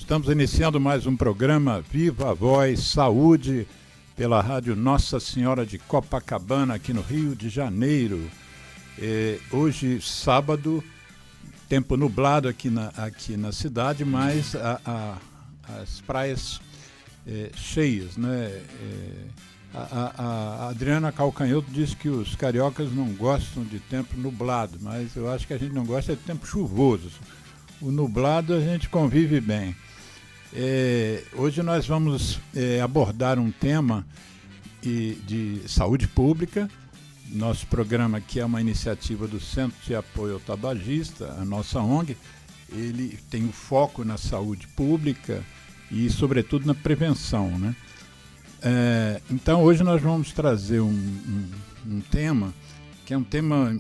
Estamos iniciando mais um programa Viva a Voz Saúde pela rádio Nossa Senhora de Copacabana, aqui no Rio de Janeiro. Hoje, sábado, tempo nublado aqui na cidade, mas as praias cheias, né? A Adriana Calcanhoto disse que os cariocas não gostam de tempo nublado, mas eu acho que a gente não gosta de tempo chuvoso. O nublado a gente convive bem. Hoje nós vamos abordar um tema de saúde pública. Nosso programa aqui é uma iniciativa do Centro de Apoio ao Tabagista, a nossa ONG. Ele tem o foco na saúde pública e, sobretudo, na prevenção, né? Então, hoje nós vamos trazer um tema que é um tema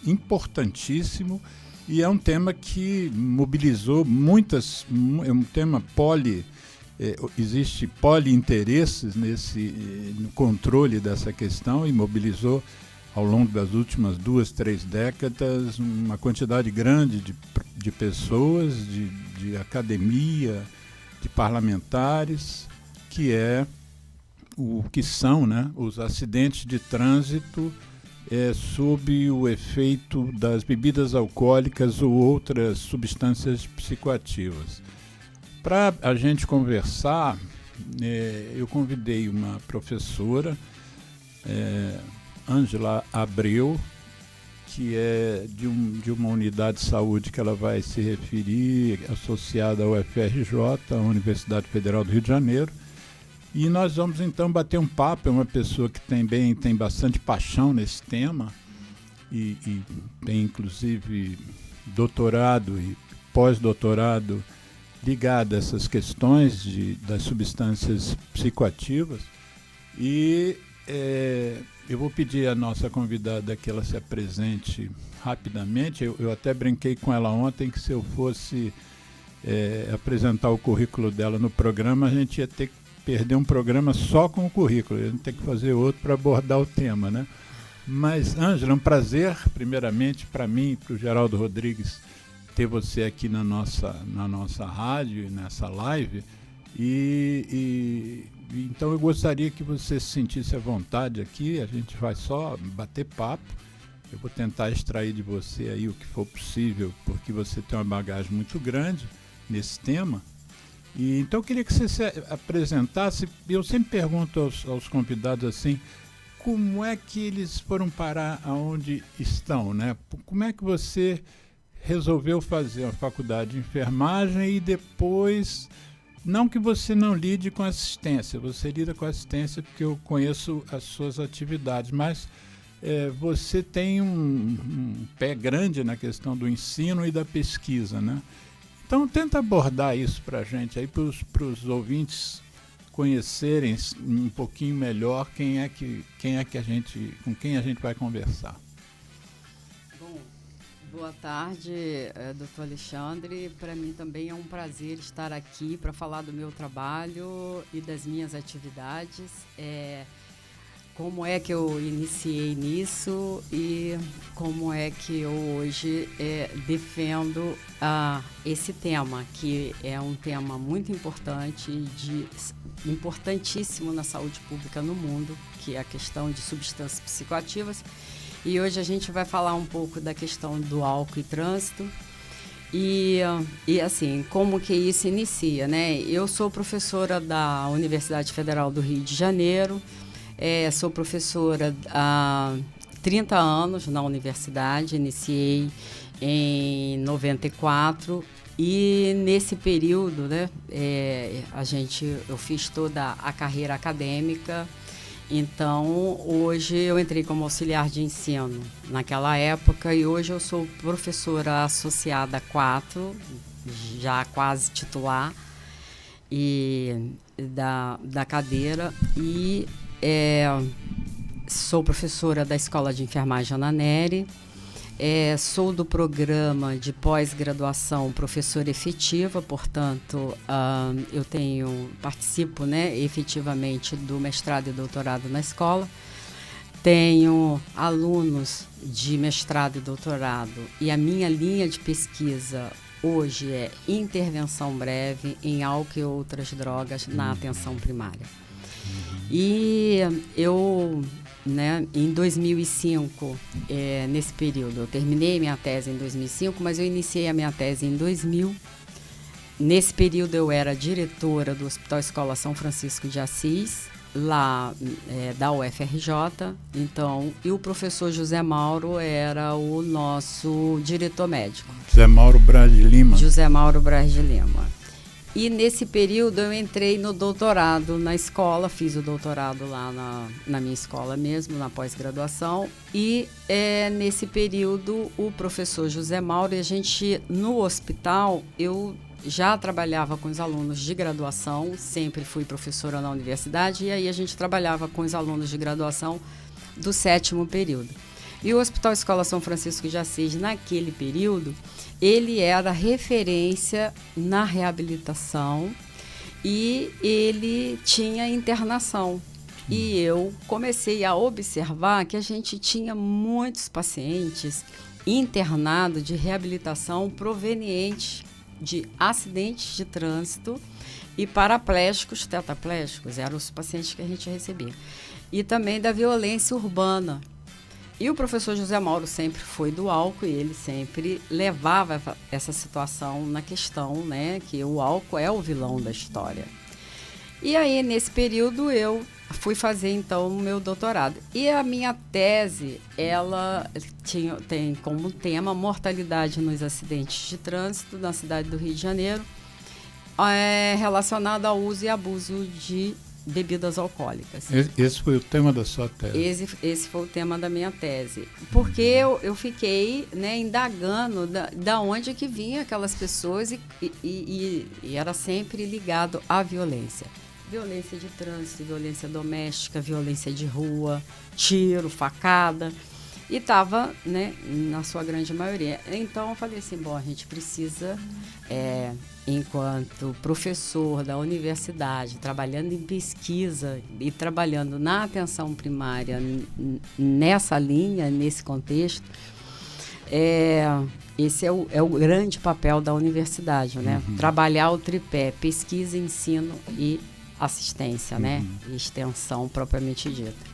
importantíssimo e é um tema que mobilizou é um tema existe poliinteresses no controle dessa questão e mobilizou ao longo das últimas 2-3 décadas uma quantidade grande de pessoas, de academia, de parlamentares, que são, né, os acidentes de trânsito sob o efeito das bebidas alcoólicas ou outras substâncias psicoativas. Para a gente conversar, eu convidei uma professora, Ângela Abreu, que é de uma unidade de saúde que ela vai se referir, associada ao UFRJ, a Universidade Federal do Rio de Janeiro. E nós vamos então bater um papo. É uma pessoa que tem bastante paixão nesse tema e tem inclusive doutorado e pós-doutorado ligado a essas questões das substâncias psicoativas. E eu vou pedir à nossa convidada que ela se apresente rapidamente. Eu até brinquei com ela ontem que se eu fosse apresentar o currículo dela no programa, a gente ia ter que perder um programa só com o currículo, a gente tem que fazer outro para abordar o tema, né? Mas, Ângela, é um prazer, primeiramente, para mim e para o Geraldo Rodrigues, ter você aqui na nossa rádio, nessa live. Então eu gostaria que você se sentisse à vontade aqui, a gente vai só bater papo. Eu vou tentar extrair de você aí o que for possível, porque você tem uma bagagem muito grande nesse tema. Então eu queria que você se apresentasse. Eu sempre pergunto aos convidados assim, como é que eles foram parar aonde estão, né? Como é que você resolveu fazer uma faculdade de enfermagem e depois, não que você não lide com assistência, você lida com assistência porque eu conheço as suas atividades, mas você tem um pé grande na questão do ensino e da pesquisa, né? Então tenta abordar isso para a gente, aí para os ouvintes conhecerem um pouquinho melhor com quem a gente vai conversar. Bom, boa tarde, doutor Alexandre. Para mim também é um prazer estar aqui para falar do meu trabalho e das minhas atividades. Como é que eu iniciei nisso e como é que eu hoje defendo esse tema, que é um tema muito importante, importantíssimo na saúde pública no mundo, que é a questão de substâncias psicoativas. E hoje a gente vai falar um pouco da questão do álcool e trânsito e assim, como que isso inicia, né? Eu sou professora da Universidade Federal do Rio de Janeiro. Sou professora há 30 anos na universidade, iniciei em 94 e nesse período, né, eu fiz toda a carreira acadêmica. Então, hoje eu entrei como auxiliar de ensino naquela época e hoje eu sou professora associada 4, já quase titular da cadeira e sou professora da Escola de Enfermagem Ana Nery, sou do programa de pós-graduação professora efetiva, portanto, participo, né, efetivamente do mestrado e doutorado na escola. Tenho alunos de mestrado e doutorado e a minha linha de pesquisa hoje é intervenção breve em álcool e outras drogas na atenção primária. E eu, né, em 2005, nesse período, eu terminei minha tese em 2005, mas eu iniciei a minha tese em 2000. Nesse período eu era diretora do Hospital Escola São Francisco de Assis, lá da UFRJ, então, e o professor José Mauro era o nosso diretor médico. José Mauro Braz de Lima. José Mauro Braz de Lima. E nesse período eu entrei no doutorado na escola, fiz o doutorado lá na minha escola mesmo, na pós-graduação. E nesse período o professor José Mauro, e a gente no hospital, eu já trabalhava com os alunos de graduação, sempre fui professora na universidade, e aí a gente trabalhava com os alunos de graduação do 7º período. E o Hospital Escola São Francisco de Assis, naquele período, ele era referência na reabilitação e ele tinha internação. E eu comecei a observar que a gente tinha muitos pacientes internados de reabilitação provenientes de acidentes de trânsito e paraplégicos, tetraplégicos, eram os pacientes que a gente recebia. E também da violência urbana. E o professor José Mauro sempre foi do álcool e ele sempre levava essa situação na questão, né, que o álcool é o vilão da história. E aí, nesse período, eu fui fazer, então, o meu doutorado. E a minha tese, ela tem como tema mortalidade nos acidentes de trânsito na cidade do Rio de Janeiro, relacionada ao uso e abuso de bebidas alcoólicas. Esse foi o tema da sua tese? Esse foi o tema da minha tese. Porque eu fiquei, né, indagando da onde que vinha aquelas pessoas e era sempre ligado à violência. Violência de trânsito, violência doméstica, violência de rua, tiro, facada. E estava, né, na sua grande maioria. Então eu falei assim, bom, a gente precisa, enquanto professor da universidade, trabalhando em pesquisa e trabalhando na atenção primária nessa linha, nesse contexto, esse é o grande papel da universidade, né? Trabalhar o tripé, pesquisa, ensino e assistência, né? E extensão propriamente dita.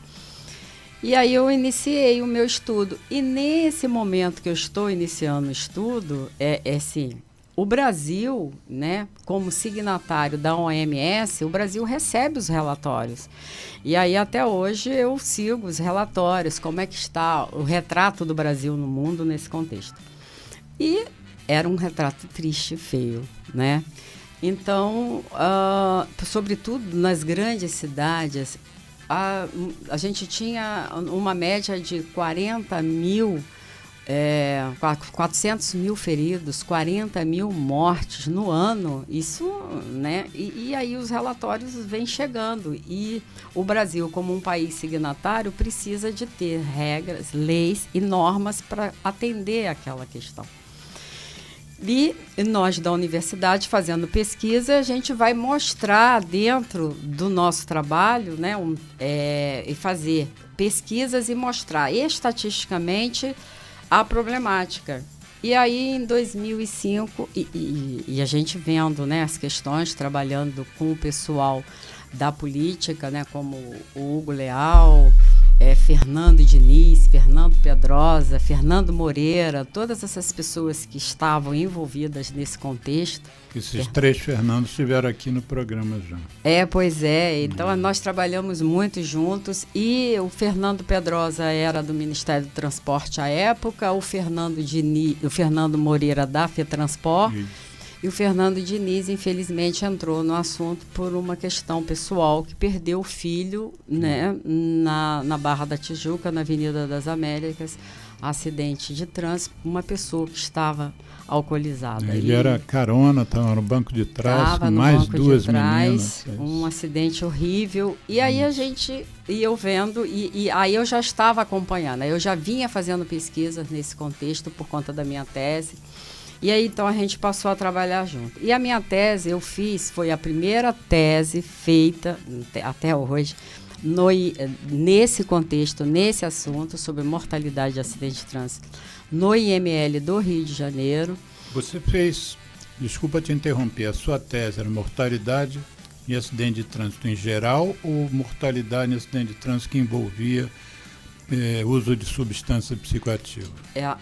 E aí eu iniciei o meu estudo. E nesse momento que eu estou iniciando o estudo, assim, o Brasil, né, como signatário da OMS, o Brasil recebe os relatórios. E aí até hoje eu sigo os relatórios, como é que está o retrato do Brasil no mundo nesse contexto. E era um retrato triste, feio, né? Então, sobretudo nas grandes cidades, a gente tinha uma média de 400 mil feridos, 40 mil mortes no ano. Isso, né? E aí os relatórios vêm chegando. E o Brasil, como um país signatário, precisa de ter regras, leis e normas para atender aquela questão. E nós da universidade, fazendo pesquisa, a gente vai mostrar dentro do nosso trabalho, né, e fazer pesquisas e mostrar estatisticamente a problemática. E aí, em 2005, e a gente vendo, né, as questões, trabalhando com o pessoal da política, né, como o Hugo Leal, Fernando Diniz, Fernando Pedrosa, Fernando Moreira, todas essas pessoas que estavam envolvidas nesse contexto. Esses três Fernandos estiveram aqui no programa já. Pois é. Então, nós trabalhamos muito juntos e o Fernando Pedrosa era do Ministério do Transporte à época, o Fernando Moreira da FETransport. E o Fernando Diniz, infelizmente, entrou no assunto por uma questão pessoal, que perdeu o filho, né, na Barra da Tijuca, na Avenida das Américas, acidente de trânsito, uma pessoa que estava alcoolizada. Ele era carona, estava no banco de trás, com mais duas meninas. Um acidente horrível. E aí eu vendo, e aí eu já estava acompanhando, eu já vinha fazendo pesquisas nesse contexto por conta da minha tese. E aí, então, a gente passou a trabalhar junto. E a minha tese, foi a primeira tese feita, até hoje, nesse contexto, nesse assunto, sobre mortalidade de acidente de trânsito, no IML do Rio de Janeiro. Você fez Desculpa te interromper, a sua tese era mortalidade em acidente de trânsito em geral ou mortalidade em acidente de trânsito que envolvia uso de substância psicoativa?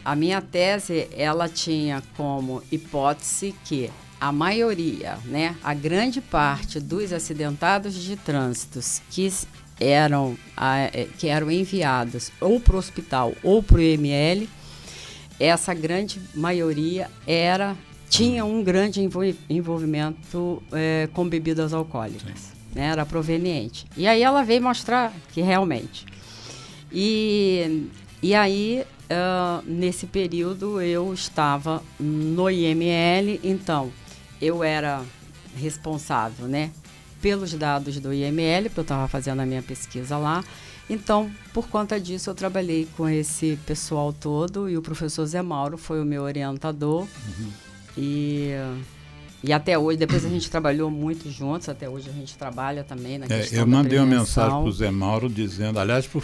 A minha tese, ela tinha como hipótese que a maioria, né, a grande parte dos acidentados de trânsito que eram enviados ou para o hospital ou para o IML, essa grande maioria tinha um grande envolvimento com bebidas alcoólicas, né, era proveniente. E aí ela veio mostrar que realmente. E aí, nesse período, eu estava no IML, então eu era responsável, né, pelos dados do IML, porque eu estava fazendo a minha pesquisa lá. Então, por conta disso, eu trabalhei com esse pessoal todo e o professor Zé Mauro foi o meu orientador. Uhum. E até hoje, depois a gente trabalhou muito juntos, até hoje a gente trabalha também na questão eu mandei da uma prevenção. mensagem para o Zé Mauro dizendo, aliás, para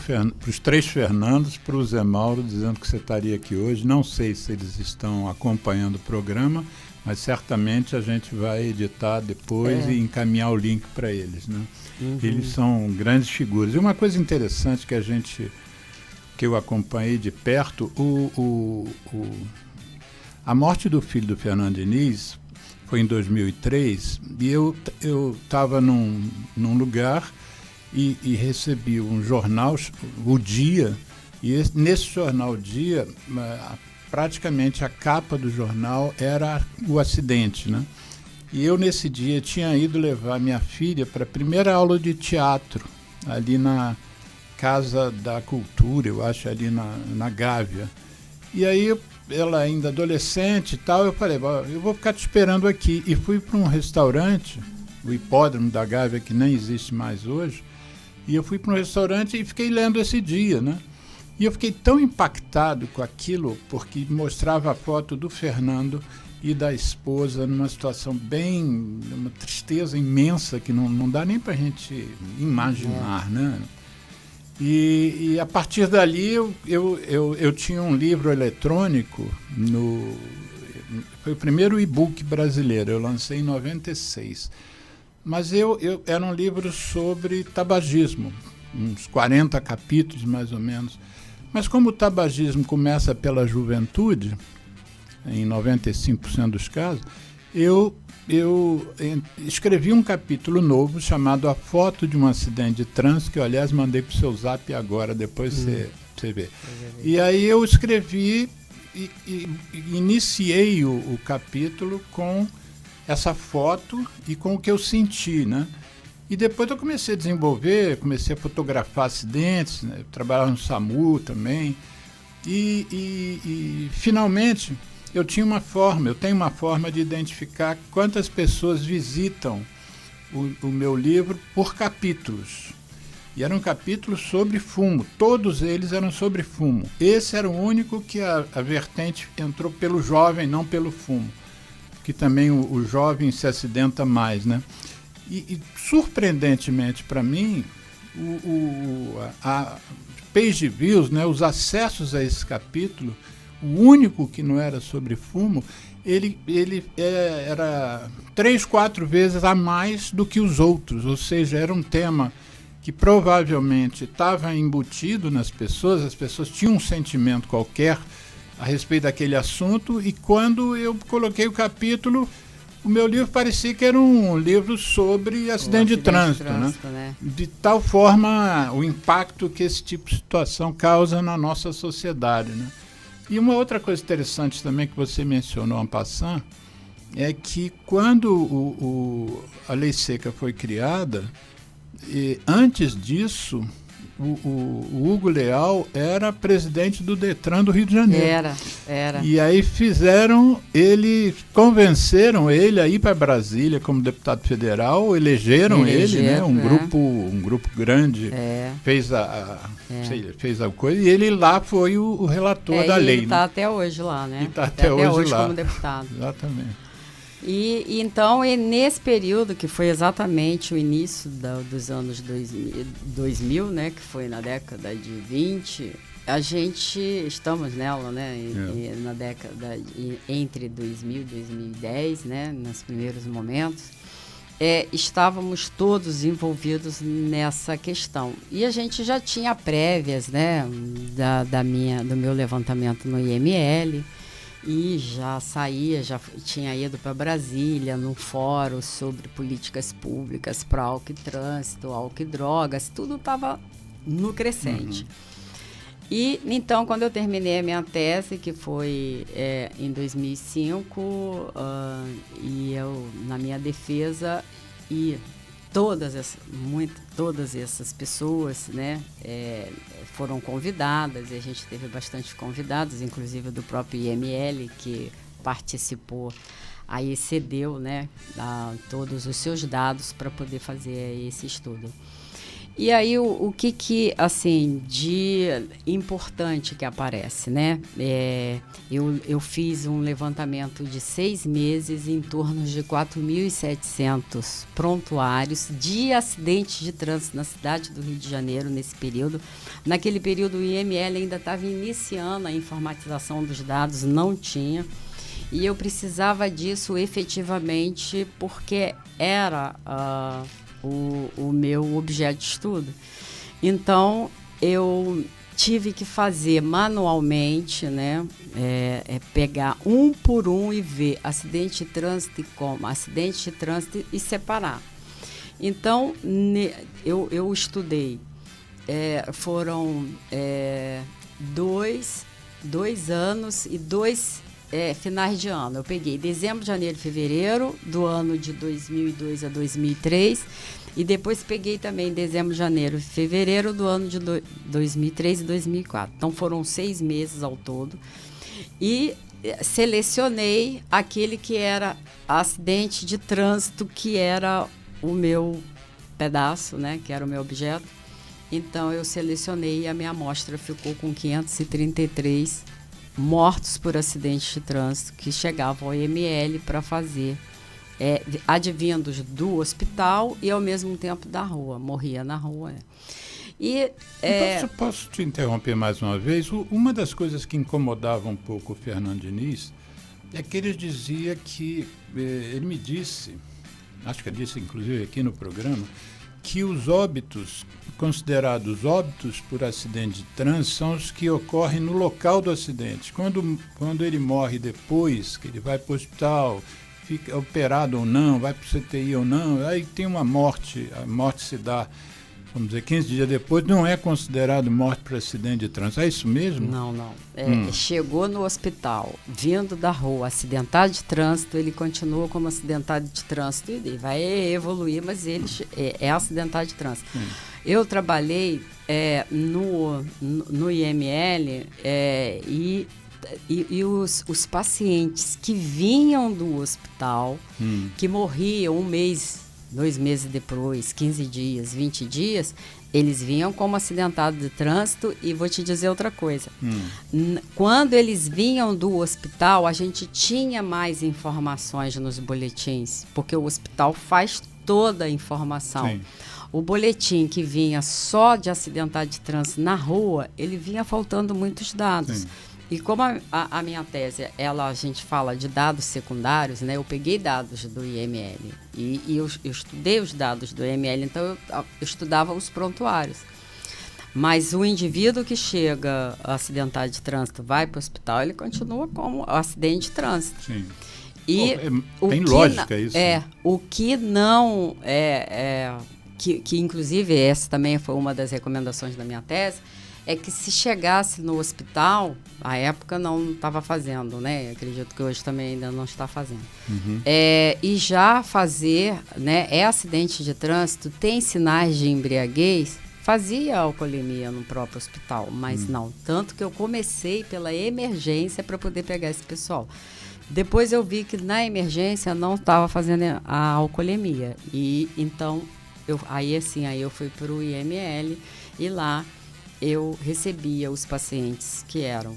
os 3 Fernandos, para o Zé Mauro dizendo que você estaria aqui hoje. Não sei se eles estão acompanhando o programa, mas certamente a gente vai editar depois e encaminhar o link para eles, né? Uhum. Eles são grandes figuras. E uma coisa interessante que eu acompanhei de perto, a morte do filho do Fernando Diniz foi em 2003, e eu estava num lugar e recebi um jornal, O Dia, e nesse jornal O Dia, praticamente a capa do jornal era o acidente, né? E eu, nesse dia, tinha ido levar minha filha para a primeira aula de teatro, ali na Casa da Cultura, eu acho, ali na Gávea. E aí, ela ainda adolescente e tal, eu falei, eu vou ficar te esperando aqui. E fui para um restaurante, o Hipódromo da Gávea, que nem existe mais hoje, e eu fui para um restaurante e fiquei lendo esse dia, né? E eu fiquei tão impactado com aquilo, porque mostrava a foto do Fernando e da esposa numa situação uma tristeza imensa que não dá nem para a gente imaginar, né? E a partir dali eu tinha um livro eletrônico, foi o primeiro e-book brasileiro, eu lancei em 96. Mas era um livro sobre tabagismo, uns 40 capítulos mais ou menos. Mas como o tabagismo começa pela juventude, em 95% dos casos, eu escrevi um capítulo novo chamado A Foto de um Acidente de Trânsito, que eu, aliás, mandei para o seu zap agora, depois você vê. E aí eu escrevi e iniciei o capítulo com essa foto e com o que eu senti, né? E depois eu comecei a desenvolver, comecei a fotografar acidentes, né? Eu trabalhava no SAMU também. E finalmente eu tenho uma forma de identificar quantas pessoas visitam o meu livro por capítulos. E eram capítulos sobre fumo, todos eles eram sobre fumo. Esse era o único que a vertente entrou pelo jovem, não pelo fumo, que também o jovem se acidenta mais, né? E surpreendentemente para mim, a page views, né, os acessos a esse capítulo, o único que não era sobre fumo, ele era 3, 4 vezes a mais do que os outros, ou seja, era um tema que provavelmente estava embutido nas pessoas, as pessoas tinham um sentimento qualquer a respeito daquele assunto, e quando eu coloquei o capítulo, o meu livro parecia que era um livro sobre acidente de trânsito, né? De tal forma o impacto que esse tipo de situação causa na nossa sociedade, né? E uma outra coisa interessante também que você mencionou en passant é que quando a Lei Seca foi criada, antes disso, o Hugo Leal era presidente do Detran do Rio de Janeiro. Era. E aí convenceram ele a ir para Brasília como deputado federal, elegeram ele, né? Um grupo grande fez a coisa, e ele lá foi o relator da lei. Ele está até hoje lá, né? E está até hoje lá. Como deputado. Exatamente. Então, nesse período, que foi exatamente o início dos anos 2000, né, que foi na década de 20, a gente estamos nela, né? Na década entre 2000 e 2010, né? Nos primeiros momentos, estávamos todos envolvidos nessa questão. E a gente já tinha prévias, né? Do meu levantamento no IML. E já tinha ido para Brasília num fórum sobre políticas públicas para álcool e trânsito, álcool e drogas, tudo estava no crescente. E então, quando eu terminei a minha tese, que foi em 2005, e eu, na minha defesa, e todas essas pessoas, né, foram convidadas, e a gente teve bastante convidados, inclusive do próprio IML, que participou, aí cedeu, né, todos os seus dados para poder fazer esse estudo. E aí o que assim, de importante que aparece, né? Eu fiz um levantamento de 6 meses em torno de 4.700 prontuários de acidentes de trânsito na cidade do Rio de Janeiro nesse período. Naquele período o IML ainda estava iniciando a informatização dos dados, não tinha. E eu precisava disso efetivamente porque era o meu objeto de estudo. Então, eu tive que fazer manualmente, né, pegar um por um e ver acidente de trânsito e como, acidente de trânsito e separar. Então, eu estudei, foram 2 anos e 2 finais de ano. Eu peguei dezembro, janeiro e fevereiro do ano de 2002 a 2003 e depois peguei também dezembro, janeiro e fevereiro do ano de 2003 e 2004. Então foram 6 meses ao todo e selecionei aquele que era acidente de trânsito, que era o meu pedaço, né, que era o meu objeto. Então eu selecionei e a minha amostra ficou com 533 mortos por acidentes de trânsito que chegavam ao IML para fazer, advindos do hospital e ao mesmo tempo da rua, morria na rua. E, então, posso te interromper mais uma vez? Uma das coisas que incomodava um pouco o Fernando Diniz é que ele dizia que, ele me disse, acho que ele disse inclusive aqui no programa, que os óbitos, considerados óbitos por acidente de trânsito, são os que ocorrem no local do acidente. Quando ele morre depois, que ele vai para o hospital, fica operado ou não, vai para o CTI ou não, aí tem uma morte, a morte se dá, vamos dizer, 15 dias depois, não é considerado morte por acidente de trânsito. É isso mesmo? Não. Chegou no hospital, vindo da rua, acidentado de trânsito, ele continua como acidentado de trânsito. Ele vai evoluir, mas ele é acidentado de trânsito. Sim. Eu trabalhei no IML e os pacientes que vinham do hospital, que morriam 1 mês, 2 meses depois, 15 dias, 20 dias, eles vinham como acidentados de trânsito. E vou te dizer outra coisa. Quando eles vinham do hospital, a gente tinha mais informações nos boletins, porque o hospital faz toda a informação. Sim. O boletim que vinha só de acidentado de trânsito na rua, ele vinha faltando muitos dados. Sim. E como a minha tese, a gente fala de dados secundários, né? Eu peguei dados do IML e eu estudei os dados do IML, então eu estudava os prontuários. Mas o indivíduo que chega acidentado de trânsito, vai para o hospital, ele continua como acidente de trânsito. Sim. E tem lógica isso. O que não que inclusive essa também foi uma das recomendações da minha tese, é que se chegasse no hospital, à época não estava fazendo, né? Acredito que hoje também ainda não está fazendo. E já fazer, né? Acidente de trânsito, tem sinais de embriaguez, fazia alcoolemia no próprio hospital, mas não. Tanto que eu comecei pela emergência para poder pegar esse pessoal. Depois eu vi que na emergência não estava fazendo a alcoolemia. E então, aí eu fui para o IML e lá eu recebia os pacientes que eram,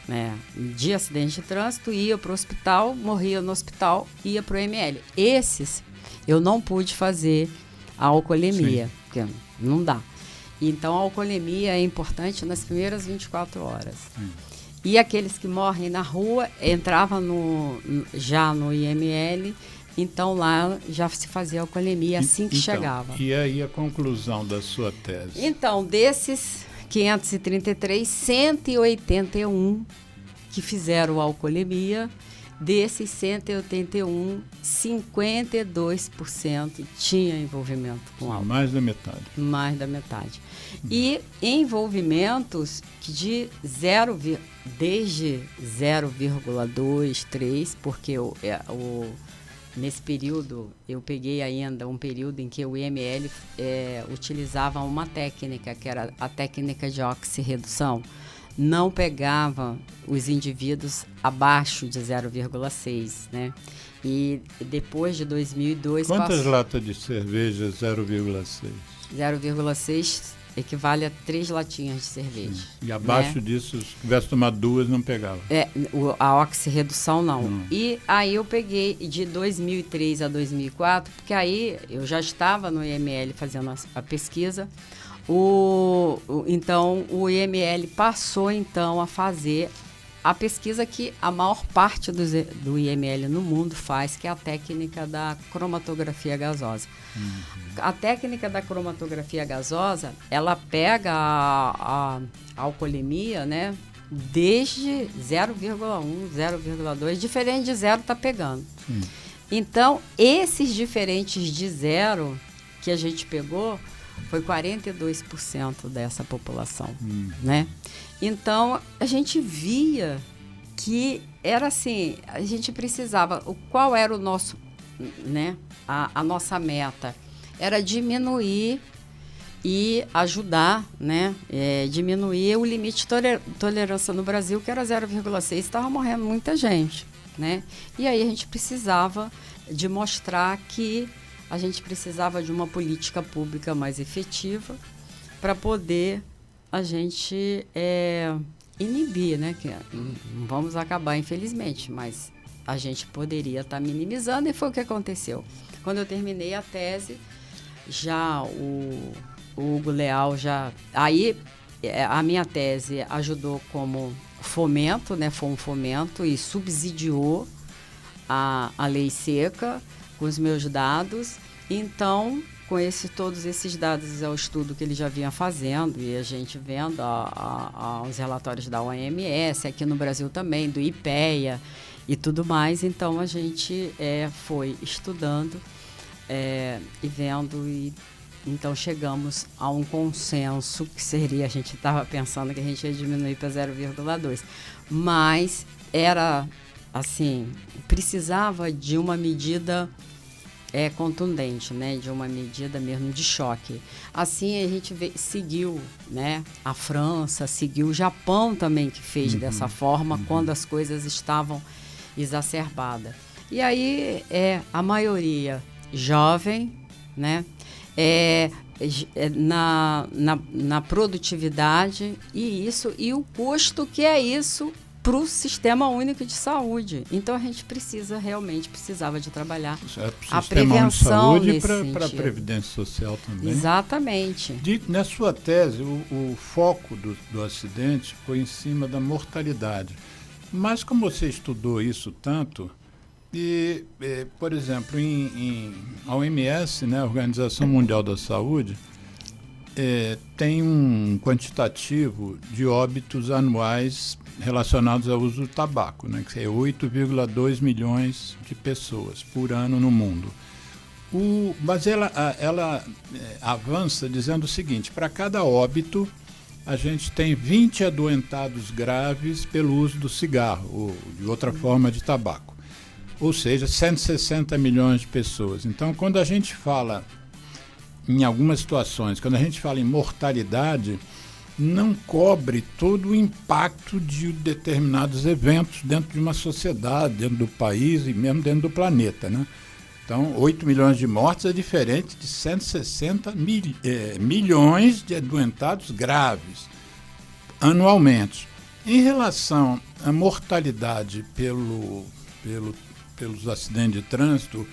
né, de acidente de trânsito, ia para o hospital, morria no hospital, ia para o IML. Esses eu não pude fazer a alcoolemia, porque não dá. Então, a alcoolemia é importante nas primeiras 24 horas. E aqueles que morrem na rua entravam já no IML, então lá já se fazia alcoolemia assim que chegava. E aí a conclusão da sua tese? Então, desses 533, 181 que fizeram alcoolemia, desses 181, 52% tinha envolvimento com álcool. Mais da metade. Mais da metade. E envolvimentos que desde 0,2, 3, porque nesse período eu peguei ainda um período em que o IML utilizava uma técnica, que era a técnica de oxirredução. Não pegava os indivíduos abaixo de 0,6, né? E depois de 2002... Quantas latas de cerveja 0,6? 0,6 equivale a 3 latinhas de cerveja. Sim. E abaixo, né, disso, se tivesse tomado 2, não pegava? A oxirredução não. E aí eu peguei de 2003 a 2004, porque aí eu já estava no IML fazendo a pesquisa. Então, o IML passou, então, a fazer a pesquisa que a maior parte do IML no mundo faz, que é a técnica da cromatografia gasosa. A técnica da cromatografia gasosa, ela pega a alcoolemia, né, desde 0,1, 0,2, diferente de zero está pegando. Então, esses diferentes de zero que a gente pegou, foi 42% dessa população, né? Então, a gente via que era assim, a gente precisava, qual era o nosso, né? A nossa meta era diminuir e ajudar, né? Diminuir o limite de tolerância no Brasil, que era 0,6, estava morrendo muita gente, né? E aí a gente precisava de mostrar que a gente precisava de uma política pública mais efetiva para poder a gente inibir, né? Que não vamos acabar, infelizmente, mas a gente poderia estar minimizando, e foi o que aconteceu. Quando eu terminei a tese, já o Hugo Leal já... Aí, a minha tese ajudou como fomento, né? Foi um fomento e subsidiou a lei seca, com os meus dados. Então, com todos esses dados, é o estudo que ele já vinha fazendo, e a gente vendo os relatórios da OMS, aqui no Brasil também, do IPEA e tudo mais. Então, a gente foi estudando e vendo, e então chegamos a um consenso, que seria, a gente estava pensando que a gente ia diminuir para 0,2, mas era assim, precisava de uma medida contundente, né, de uma medida mesmo de choque. Assim a gente seguiu, né, a França, seguiu o Japão também, que fez dessa forma, quando as coisas estavam exacerbadas. E aí a maioria jovem, né, na produtividade, e o custo que é isso para o Sistema Único de Saúde. Então, a gente precisava de trabalhar a prevenção nesse sentido. E para a Previdência Social também. Exatamente. Na sua tese, o foco do acidente foi em cima da mortalidade. Mas como você estudou isso tanto, por exemplo, a OMS, né, a Organização Mundial da Saúde, tem um quantitativo de óbitos anuais relacionados ao uso do tabaco, né, que é 8,2 milhões de pessoas por ano no mundo. Mas ela avança dizendo o seguinte: para cada óbito, a gente tem 20 adoentados graves pelo uso do cigarro, ou de outra forma de tabaco. Ou seja, 160 milhões de pessoas. Então, quando a gente fala, em algumas situações, quando a gente fala em mortalidade, não cobre todo o impacto de determinados eventos dentro de uma sociedade, dentro do país e mesmo dentro do planeta, né? Então, 8 milhões de mortes é diferente de 160 milhões de adoentados graves anualmente. Em relação à mortalidade pelos acidentes de trânsito,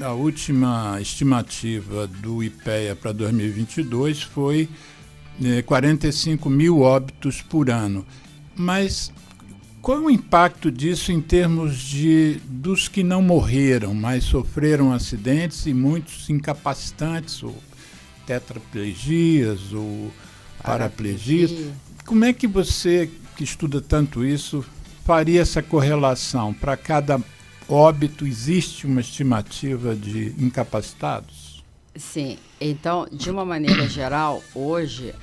a última estimativa do IPEA para 2022 foi 45 mil óbitos por ano. Mas qual é o impacto disso em termos dos que não morreram, mas sofreram acidentes e muitos incapacitantes, ou tetraplegias, ou paraplegias? Como é que você, que estuda tanto isso, faria essa correlação? Para cada óbito existe uma estimativa de incapacitados? Sim, então, de uma maneira geral, hoje,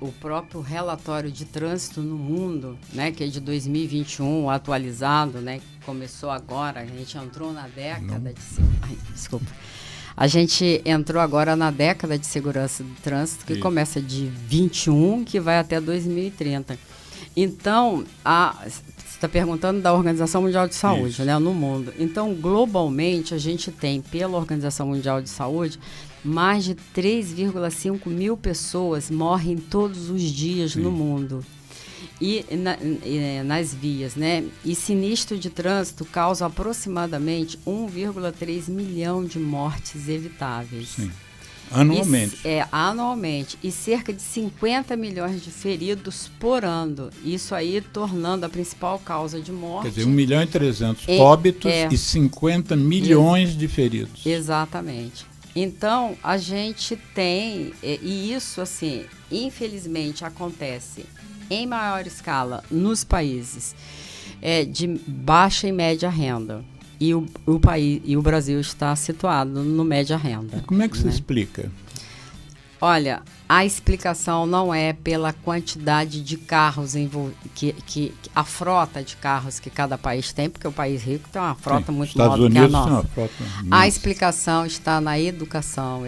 o próprio relatório de trânsito no mundo, né, que é de 2021, atualizado, né, que começou agora, a gente entrou na década A gente entrou agora na década de segurança do trânsito, que começa de 21, que vai até 2030. Então, você está perguntando da Organização Mundial de Saúde, né, no mundo. Então, globalmente, a gente tem, pela Organização Mundial de Saúde, mais de 3,5 mil pessoas morrem todos os dias no mundo. E nas vias, né? E sinistro de trânsito causa aproximadamente 1,3 milhão de mortes evitáveis. Sim. Anualmente. Anualmente. E cerca de 50 milhões de feridos por ano. Isso aí tornando a principal causa de morte. Quer dizer, 1.300.000 óbitos e 50 milhões de feridos. Exatamente. Então, a gente tem, e isso, assim, infelizmente acontece em maior escala nos países de baixa e média renda. E o Brasil está situado no média renda. E como é que se explica? Olha, a explicação não é pela quantidade de carros, a frota de carros que cada país tem, porque o país rico tem uma frota muito maior do que a nossa. Tem uma frota a explicação está na educação.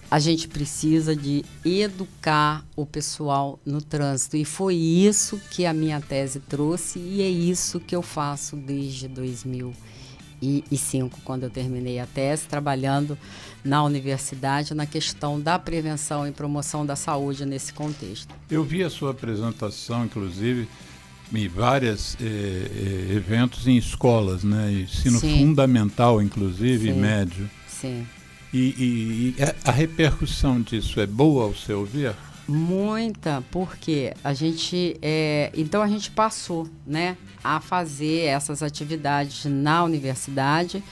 A gente precisa de educar o pessoal no trânsito. E foi isso que a minha tese trouxe e é isso que eu faço desde 2005, quando eu terminei a tese, trabalhando na universidade na questão da prevenção e promoção da saúde nesse contexto. Eu vi a sua apresentação, inclusive, em vários eventos em escolas, né? Ensino fundamental, inclusive, e médio. Sim. E a repercussão disso é boa, ao seu ver? Muita, porque então a gente passou, né, a fazer essas atividades na universidade.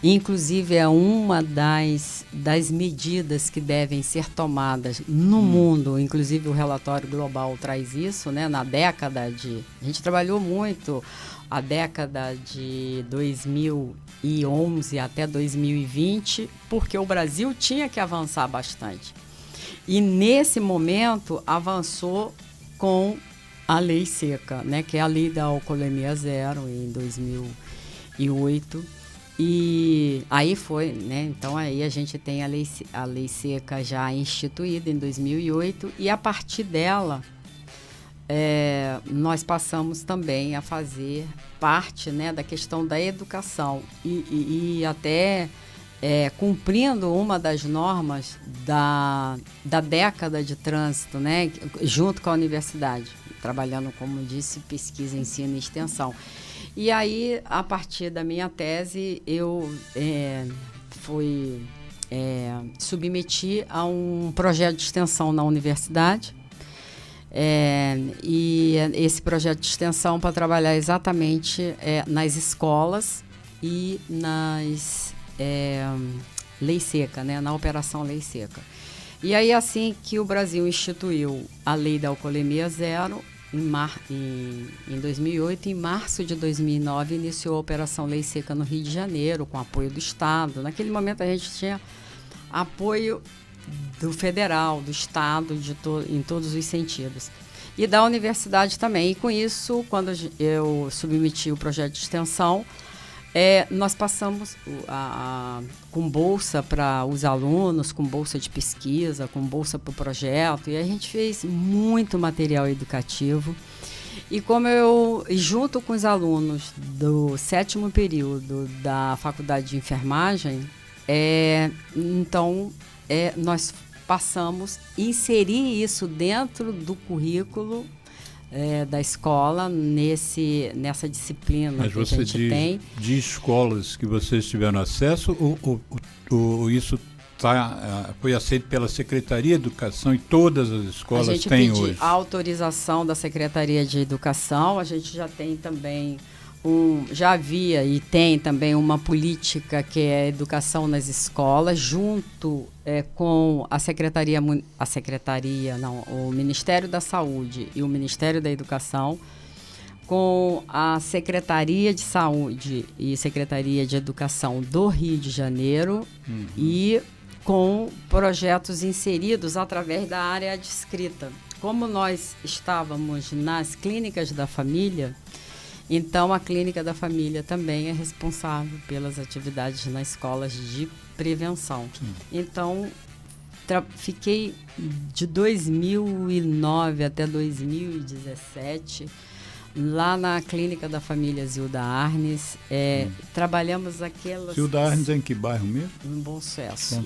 Inclusive é uma das medidas que devem ser tomadas no mundo, inclusive o relatório global traz isso, né, a gente trabalhou muito a década de 2011 até 2020, porque o Brasil tinha que avançar bastante. E nesse momento avançou com a Lei Seca, né, que é a Lei da Alcoolemia Zero, em 2008. E aí foi, né? Então aí a gente tem a lei Seca já instituída em 2008 e a partir dela nós passamos também a fazer parte, né, da questão da educação e até cumprindo uma das normas da década de trânsito, né, junto com a universidade, trabalhando, como disse, pesquisa, ensino e extensão. E aí, a partir da minha tese, eu submeti a um projeto de extensão na universidade. E esse projeto de extensão para trabalhar exatamente nas escolas e nas Lei Seca, né, na Operação Lei Seca. E aí, assim que o Brasil instituiu a Lei da Alcoolemia Zero, em 2008, em março de 2009, iniciou a Operação Lei Seca no Rio de Janeiro, com apoio do Estado. Naquele momento, a gente tinha apoio do federal, do Estado, em todos os sentidos. E da universidade também. E com isso, quando eu submeti o projeto de extensão, nós passamos com bolsa para os alunos, com bolsa de pesquisa, com bolsa para o projeto, e a gente fez muito material educativo. E junto com os alunos do 7º período da Faculdade de Enfermagem, então nós passamos a inserir isso dentro do currículo da escola nessa disciplina. Mas que a gente tem. De escolas que vocês tiveram acesso ou isso foi aceito pela Secretaria de Educação e todas as escolas têm hoje? A gente pediu a autorização da Secretaria de Educação. A gente já tem também já havia e tem também uma política que é a educação nas escolas, junto com o Ministério da Saúde e o Ministério da Educação, com a Secretaria de Saúde e Secretaria de Educação do Rio de Janeiro, e com projetos inseridos através da área adscrita. Como nós estávamos nas clínicas da família, então a clínica da família também é responsável pelas atividades nas escolas de prevenção. Sim. Então, fiquei de 2009 até 2017 lá na clínica da família Zilda Arnes. Trabalhamos aquelas... Zilda Arnes é em que bairro mesmo? Em Bom Sucesso,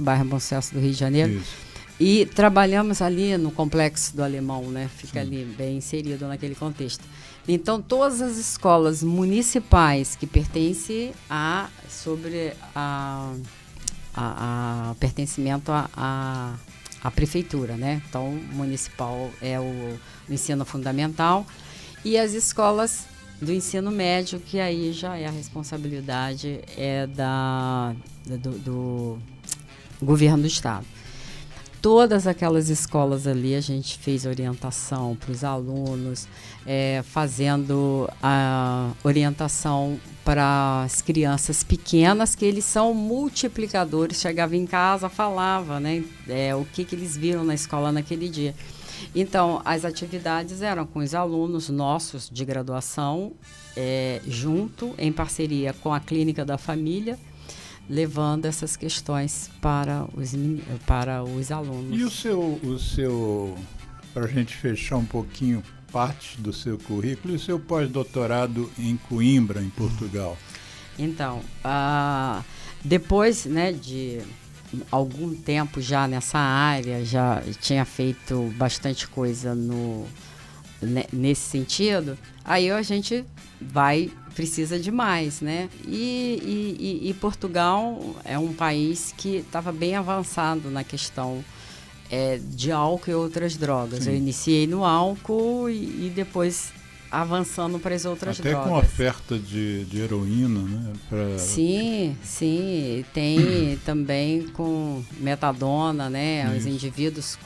bairro Bom Sucesso do Rio de Janeiro. Isso. E trabalhamos ali no Complexo do Alemão, né? Fica ali bem inserido naquele contexto. Então, todas as escolas municipais que pertencem pertencimento à prefeitura, né? Então, municipal é o ensino fundamental, e as escolas do ensino médio, que aí já é a responsabilidade do governo do estado. Todas aquelas escolas ali, a gente fez orientação para os alunos, fazendo a orientação para as crianças pequenas, que eles são multiplicadores. Chegava em casa, falava, né, o que eles viram na escola naquele dia. Então, as atividades eram com os alunos nossos de graduação, junto, em parceria com a Clínica da Família, levando essas questões para os alunos. E o seu para a gente fechar um pouquinho parte do seu currículo, e o seu pós-doutorado em Coimbra, em Portugal? Então, depois, né, de algum tempo já nessa área, já tinha feito bastante coisa nesse sentido, aí a gente precisa de mais, né? E Portugal é um país que estava bem avançado na questão de álcool e outras drogas. Sim. Eu iniciei no álcool e depois avançando para as outras drogas. Até com oferta de heroína, né? Sim. Tem também com metadona, né? Os indivíduos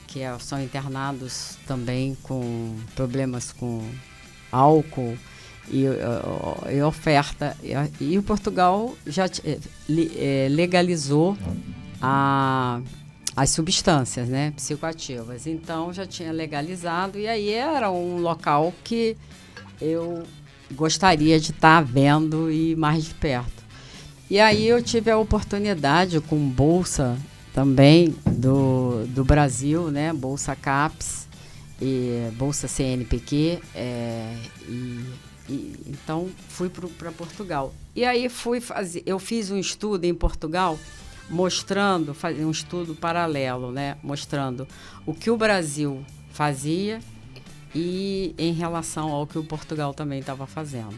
que são internados também com problemas com álcool e oferta. E o Portugal já legalizou as substâncias, né, psicoativas. Então, já tinha legalizado, e aí era um local que eu gostaria de estar vendo e mais de perto. E aí eu tive a oportunidade, com bolsa também do Brasil, né, Bolsa CAPES e Bolsa CNPq, então fui para Portugal. E aí eu fiz um estudo em Portugal, fazer um estudo paralelo, né, mostrando o que o Brasil fazia e em relação ao que o Portugal também estava fazendo.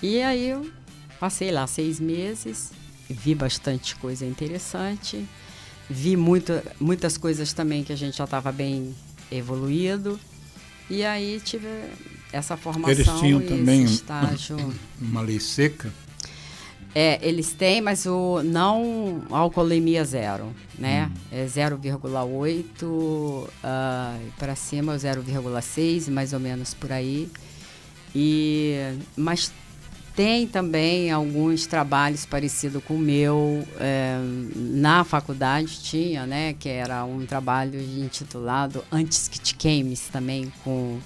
E aí eu passei lá 6 meses, vi bastante coisa interessante, vi muitas coisas também que a gente já estava bem evoluído, e aí tive essa formação. Eles tinham também esse estágio. Uma lei seca? Eles têm, mas não alcoolemia zero, né? É 0,8 para cima, 0,6, mais ou menos por aí. Mas tem também alguns trabalhos parecidos com o meu. Na faculdade tinha, né? Que era um trabalho intitulado Antes que te queimes, também com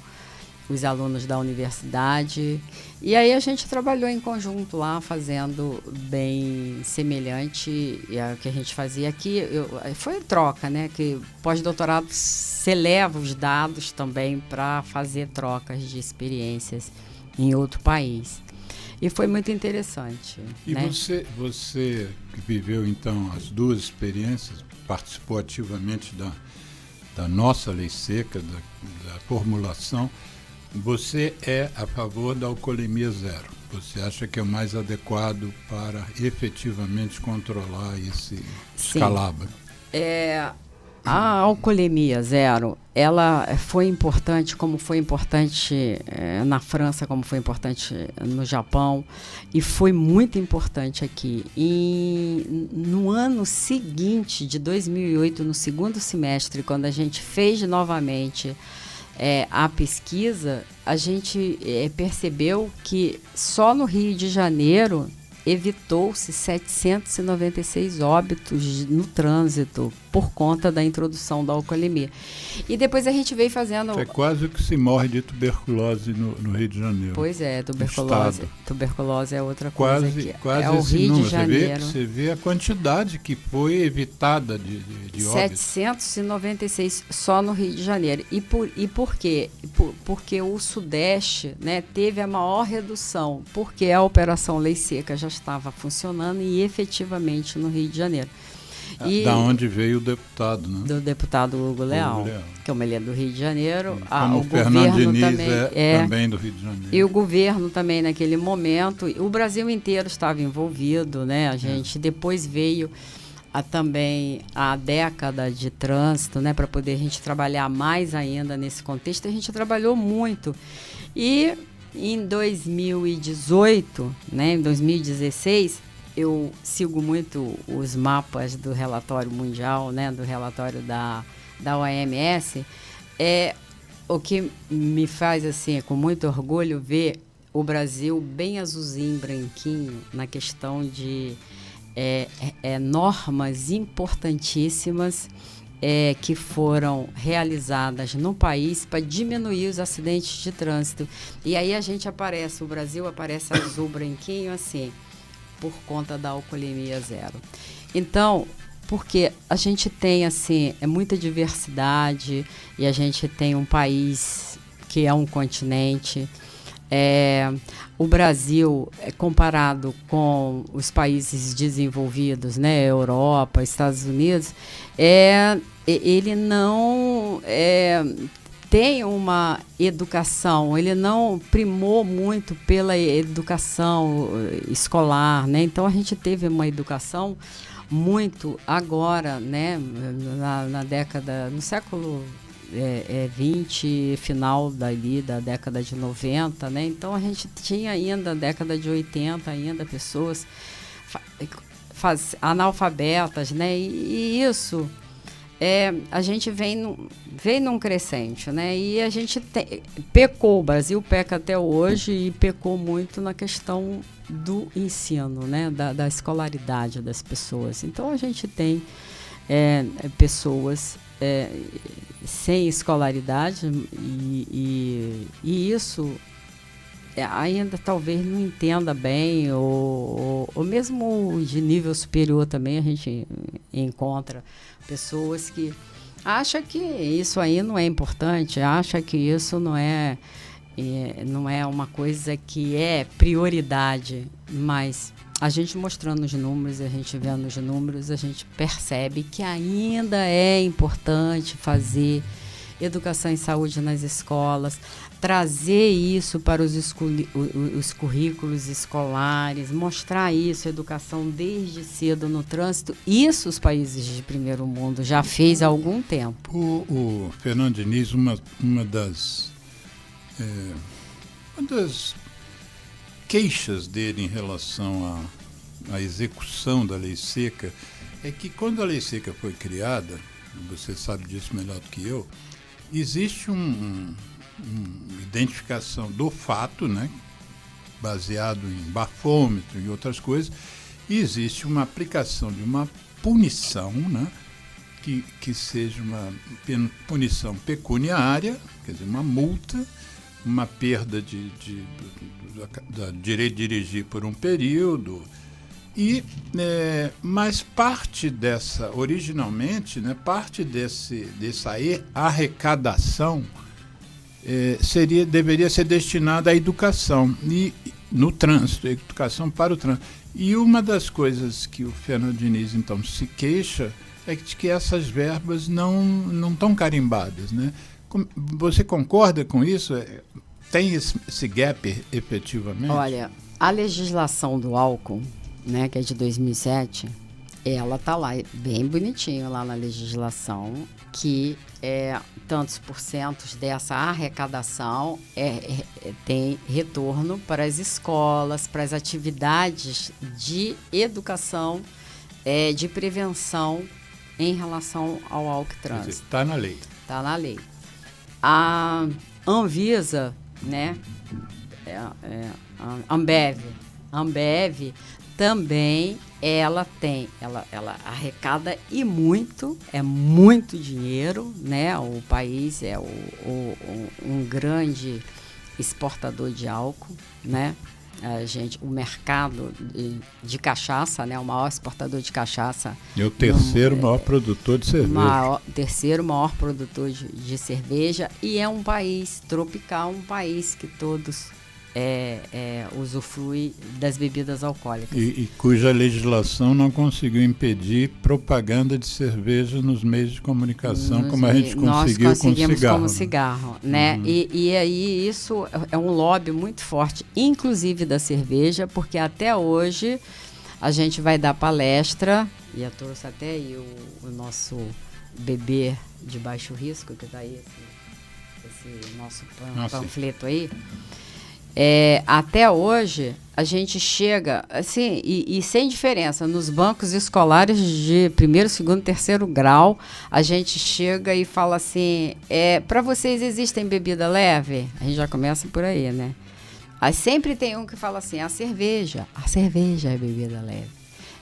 os alunos da universidade. E aí a gente trabalhou em conjunto lá, fazendo bem semelhante ao que a gente fazia aqui. Foi troca, né? Que pós-doutorado você leva os dados também para fazer trocas de experiências em outro país. E foi muito interessante. E né? você que viveu, então, as duas experiências, participou ativamente da da nossa lei seca, da formulação, você é a favor da alcoolemia zero. Você acha que é o mais adequado para efetivamente controlar esse escalabro? A alcoolemia zero, ela foi importante, como foi importante na França, como foi importante no Japão, e foi muito importante aqui. No ano seguinte, de 2008, no segundo semestre, quando a gente fez novamente a pesquisa, a gente percebeu que só no Rio de Janeiro evitou-se 796 óbitos no trânsito por conta da introdução da alcoolemia. E depois a gente veio fazendo... É quase que se morre de tuberculose no Rio de Janeiro. Pois é, tuberculose é outra coisa. Quase é o esse Rio número. De Janeiro. Você vê a quantidade que foi evitada de óbitos. 796 só no Rio de Janeiro. E por quê? Porque o Sudeste, né, teve a maior redução, porque a Operação Lei Seca já estava funcionando e efetivamente no Rio de Janeiro. Da onde veio o deputado, né? Do deputado Hugo Leal, que ele é do Rio de Janeiro. Como o Fernando Diniz também do Rio de Janeiro. E o governo também naquele momento, o Brasil inteiro estava envolvido, né? A gente depois veio também a década de trânsito, né? Para poder a gente trabalhar mais ainda nesse contexto, a gente trabalhou muito. E em 2018, né? Em 2016... eu sigo muito os mapas do relatório mundial, né, do relatório da OMS. O que me faz, assim, com muito orgulho, ver o Brasil bem azulzinho, branquinho, na questão de normas importantíssimas que foram realizadas no país para diminuir os acidentes de trânsito. E aí a gente aparece, o Brasil aparece azul, branquinho, assim, por conta da alcoolemia zero. Então, porque a gente tem, assim, muita diversidade e a gente tem um país que é um continente. O Brasil, comparado com os países desenvolvidos, né, Europa, Estados Unidos, ele não tem uma educação, ele não primou muito pela educação escolar, né? Então a gente teve uma educação muito agora, né? Na década, no século 20, final dali da década de 90, né? Então a gente tinha ainda, década de 80, ainda pessoas analfabetas, né? E isso... a gente vem num crescente, né? E a gente pecou, o Brasil peca até hoje e pecou muito na questão do ensino, né? Da escolaridade das pessoas. Então a gente tem pessoas sem escolaridade e isso ainda talvez não entenda bem, ou mesmo de nível superior também a gente encontra pessoas que acham que isso aí não é importante, acham que isso não é uma coisa que é prioridade, mas a gente mostrando os números, a gente vendo os números, a gente percebe que ainda é importante fazer educação em saúde nas escolas, trazer isso para os currículos escolares, mostrar isso, educação desde cedo no trânsito. Isso os países de primeiro mundo já fez há algum tempo. O Fernando Diniz, uma das queixas dele em relação à execução da lei seca é que quando a lei seca foi criada, você sabe disso melhor do que eu, existe uma identificação do fato, né, baseado em bafômetro e outras coisas, e existe uma aplicação de uma punição, né, que seja uma punição pecuniária, quer dizer, uma multa, uma perda do direito de dirigir por um período, mas parte dessa, originalmente, né, parte dessa arrecadação deveria ser destinada à educação e no trânsito, educação para o trânsito. E uma das coisas que o Fernando Diniz então se queixa é de que essas verbas não estão carimbadas, né? Você concorda com isso? Tem esse gap efetivamente? Olha, a legislação do álcool, né, que é de 2007, ela está lá, bem bonitinho lá na legislação, que tantos porcentos dessa arrecadação tem retorno para as escolas, para as atividades de educação, de prevenção em relação ao álcool e trânsito. Está na lei. Está na lei. A Anvisa, né, a Ambev também ela arrecada e muito, é muito dinheiro, né? O país é um grande exportador de álcool, né? O mercado de cachaça, né? O maior exportador de cachaça. E o terceiro maior produtor de cerveja. Terceiro maior produtor de cerveja, e é um país tropical, um país que todos usufrui das bebidas alcoólicas. E cuja legislação não conseguiu impedir propaganda de cerveja nos meios de comunicação, como a gente conseguiu com cigarro. Como cigarro, né? E aí isso é um lobby muito forte, inclusive da cerveja, porque até hoje a gente vai dar palestra, e eu trouxe até aí o nosso bebê de baixo risco, que está aí, esse nosso panfleto aí. Até hoje a gente chega assim e sem diferença nos bancos escolares de primeiro, segundo, terceiro grau, a gente chega e fala assim, para vocês existem bebida leve? A gente já começa por aí, né? Aí sempre tem um que fala assim, a cerveja é bebida leve.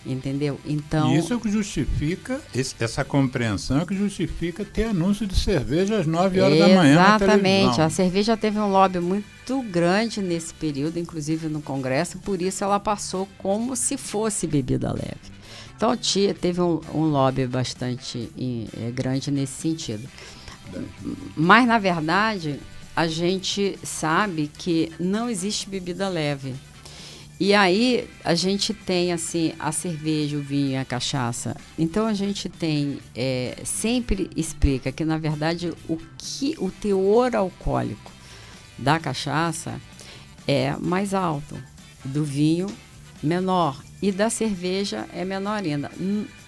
Entendeu? Então, isso é o que justifica, essa compreensão é o que justifica ter anúncio de cerveja às 9 horas da manhã na televisão. Exatamente. A cerveja teve um lobby muito grande nesse período, inclusive no Congresso, por isso ela passou como se fosse bebida leve. Então, teve um lobby bastante grande nesse sentido. Mas, na verdade, a gente sabe que não existe bebida leve. E aí a gente tem assim a cerveja, o vinho, a cachaça. Então a gente tem sempre explica que na verdade o teor alcoólico da cachaça é mais alto, do vinho menor e da cerveja é menor ainda.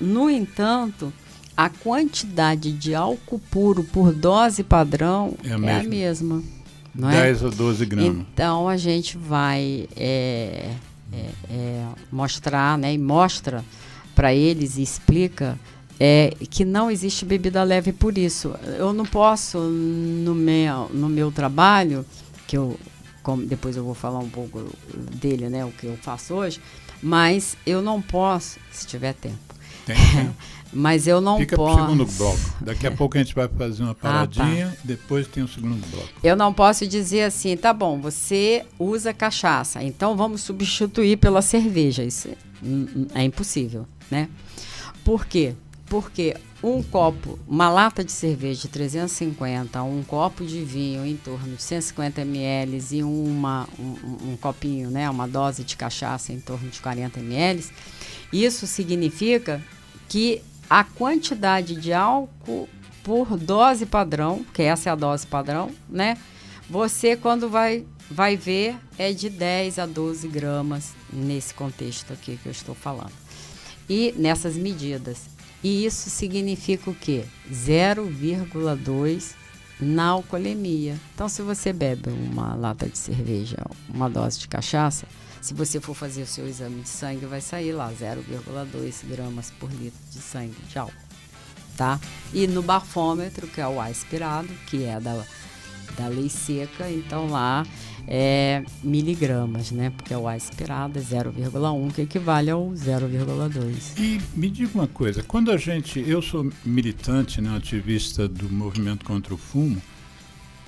No entanto, a quantidade de álcool puro por dose padrão é a mesma. Não 10 a 12 gramas. Então a gente vai mostrar, né, e mostra para eles e explica que não existe bebida leve por isso. Eu não posso, no meu trabalho, que depois eu vou falar um pouco dele, né, o que eu faço hoje, mas eu não posso, se tiver tempo. Tem tempo. Mas eu não Fica posso. Fica para o segundo bloco. Daqui a pouco a gente vai fazer uma paradinha e depois tem o segundo bloco. Eu não posso dizer assim, tá bom, você usa cachaça, então vamos substituir pela cerveja. Isso é impossível, né? Por quê? Porque uma lata de cerveja de 350, um copo de vinho em torno de 150 ml e um copinho, né, uma dose de cachaça em torno de 40 ml, isso significa que a quantidade de álcool por dose padrão, que essa é a dose padrão, né? Você, quando vai ver, é de 10 a 12 gramas nesse contexto aqui que eu estou falando. E nessas medidas. E isso significa o quê? 0,2 na alcoolemia. Então, se você bebe uma lata de cerveja, uma dose de cachaça, se você for fazer o seu exame de sangue, vai sair lá 0,2 gramas por litro de sangue de álcool, tá? E no bafômetro, que é o aspirado, que é da lei seca, então lá é miligramas, né? Porque o aspirado é 0,1, que equivale ao 0,2. E me diga uma coisa, quando eu sou militante, né, ativista do movimento contra o fumo,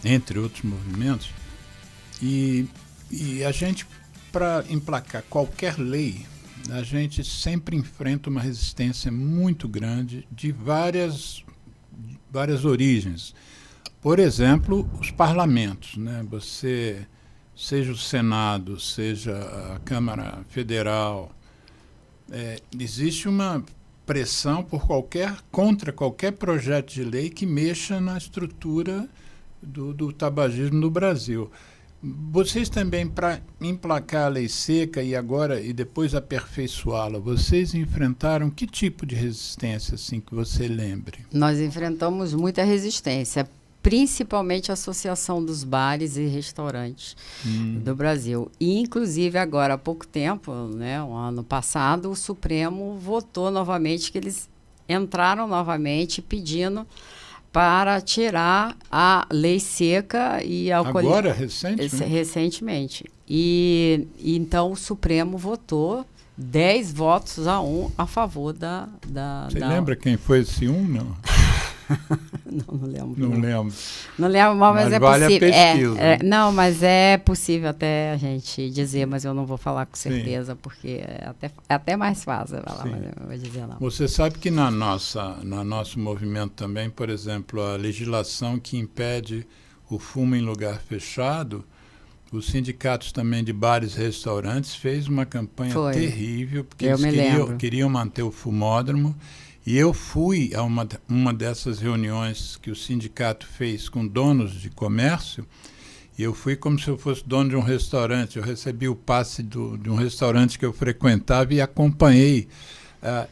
entre outros movimentos, e a gente, para emplacar qualquer lei, a gente sempre enfrenta uma resistência muito grande de várias origens. Por exemplo, os parlamentos, né? Seja o Senado, seja a Câmara Federal, existe uma pressão contra qualquer projeto de lei que mexa na estrutura do tabagismo no Brasil. Vocês também, para emplacar a lei seca e depois aperfeiçoá-la, vocês enfrentaram que tipo de resistência, assim, que você lembre? Nós enfrentamos muita resistência, principalmente a Associação dos Bares e Restaurantes do Brasil. E, inclusive, agora há pouco tempo, né, o ano passado, o Supremo votou novamente, que eles entraram novamente pedindo para tirar a lei seca e alcoolismo. Agora, recentemente? Recentemente. E então o Supremo votou 10 votos a 1 a favor da... Você lembra quem foi esse não? Não lembro. Não lembro. Não lembro, mas é vale possível. A pesquisa. Não, mas é possível até a gente dizer, mas eu não vou falar com certeza, porque é até mais fácil falar, mas eu não vou dizer não. Você sabe que no nosso movimento também, por exemplo, a legislação que impede o fumo em lugar fechado, os sindicatos também de bares e restaurantes fez uma campanha terrível, porque eles queriam manter o fumódromo. E eu fui a uma dessas reuniões que o sindicato fez com donos de comércio, e eu fui como se eu fosse dono de um restaurante. Eu recebi o passe de um restaurante que eu frequentava e acompanhei.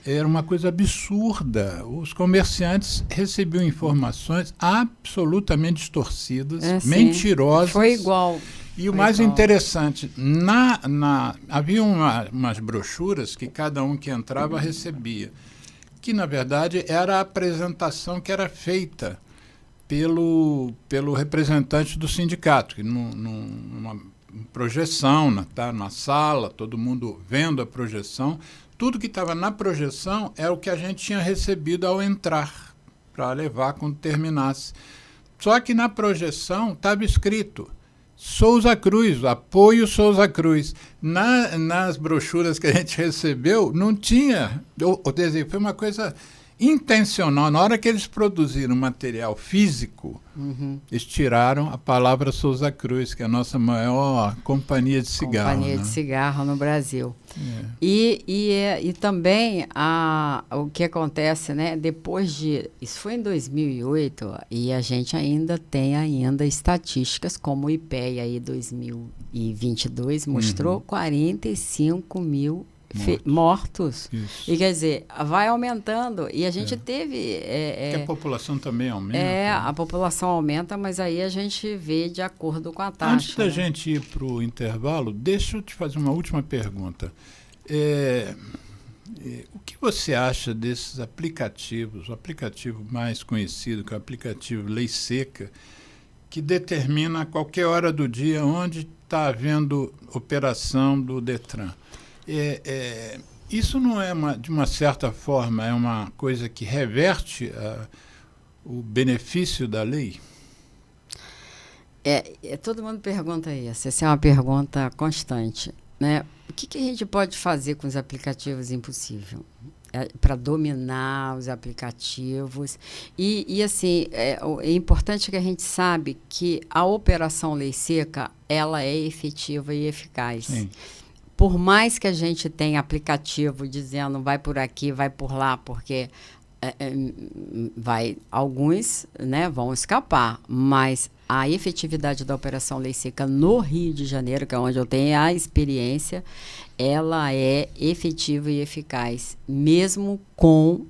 Era uma coisa absurda. Os comerciantes recebiam informações absolutamente distorcidas, mentirosas. Foi igual. E o mais interessante, havia umas brochuras que cada um que entrava recebia, que, na verdade, era a apresentação que era feita pelo representante do sindicato, que numa projeção, na sala, todo mundo vendo a projeção. Tudo que estava na projeção era o que a gente tinha recebido ao entrar, para levar quando terminasse. Só que na projeção estava escrito Souza Cruz, apoio Souza Cruz. Nas brochuras que a gente recebeu, não tinha. Foi uma coisa intencional. Na hora que eles produziram material físico, eles tiraram a palavra Souza Cruz, que é a nossa maior companhia de cigarro. Companhia de cigarro no Brasil. E também o que acontece, né? Depois isso foi em 2008, e a gente ainda tem estatísticas, como o IPEA aí 2022 mostrou 45 mil mortos. Isso. E quer dizer, vai aumentando. E a gente teve... Porque a população também aumenta. A população aumenta, mas aí a gente vê de acordo com a taxa. Antes da gente ir para o intervalo, deixa eu te fazer uma última pergunta. O que você acha desses aplicativos? O aplicativo mais conhecido, que é o aplicativo Lei Seca, que determina a qualquer hora do dia onde está havendo operação do Detran. Isso não é, de uma certa forma, é uma coisa que reverte o benefício da lei? Todo mundo pergunta isso. Essa é uma pergunta constante, né? O que a gente pode fazer com os aplicativos? Impossível. Para dominar os aplicativos. E assim, é importante que a gente sabe que a Operação Lei Seca, ela é efetiva e eficaz. Sim. Por mais que a gente tenha aplicativo dizendo vai por aqui, vai por lá, porque alguns, né, vão escapar, mas a efetividade da Operação Lei Seca no Rio de Janeiro, que é onde eu tenho a experiência, ela é efetiva e eficaz, mesmo com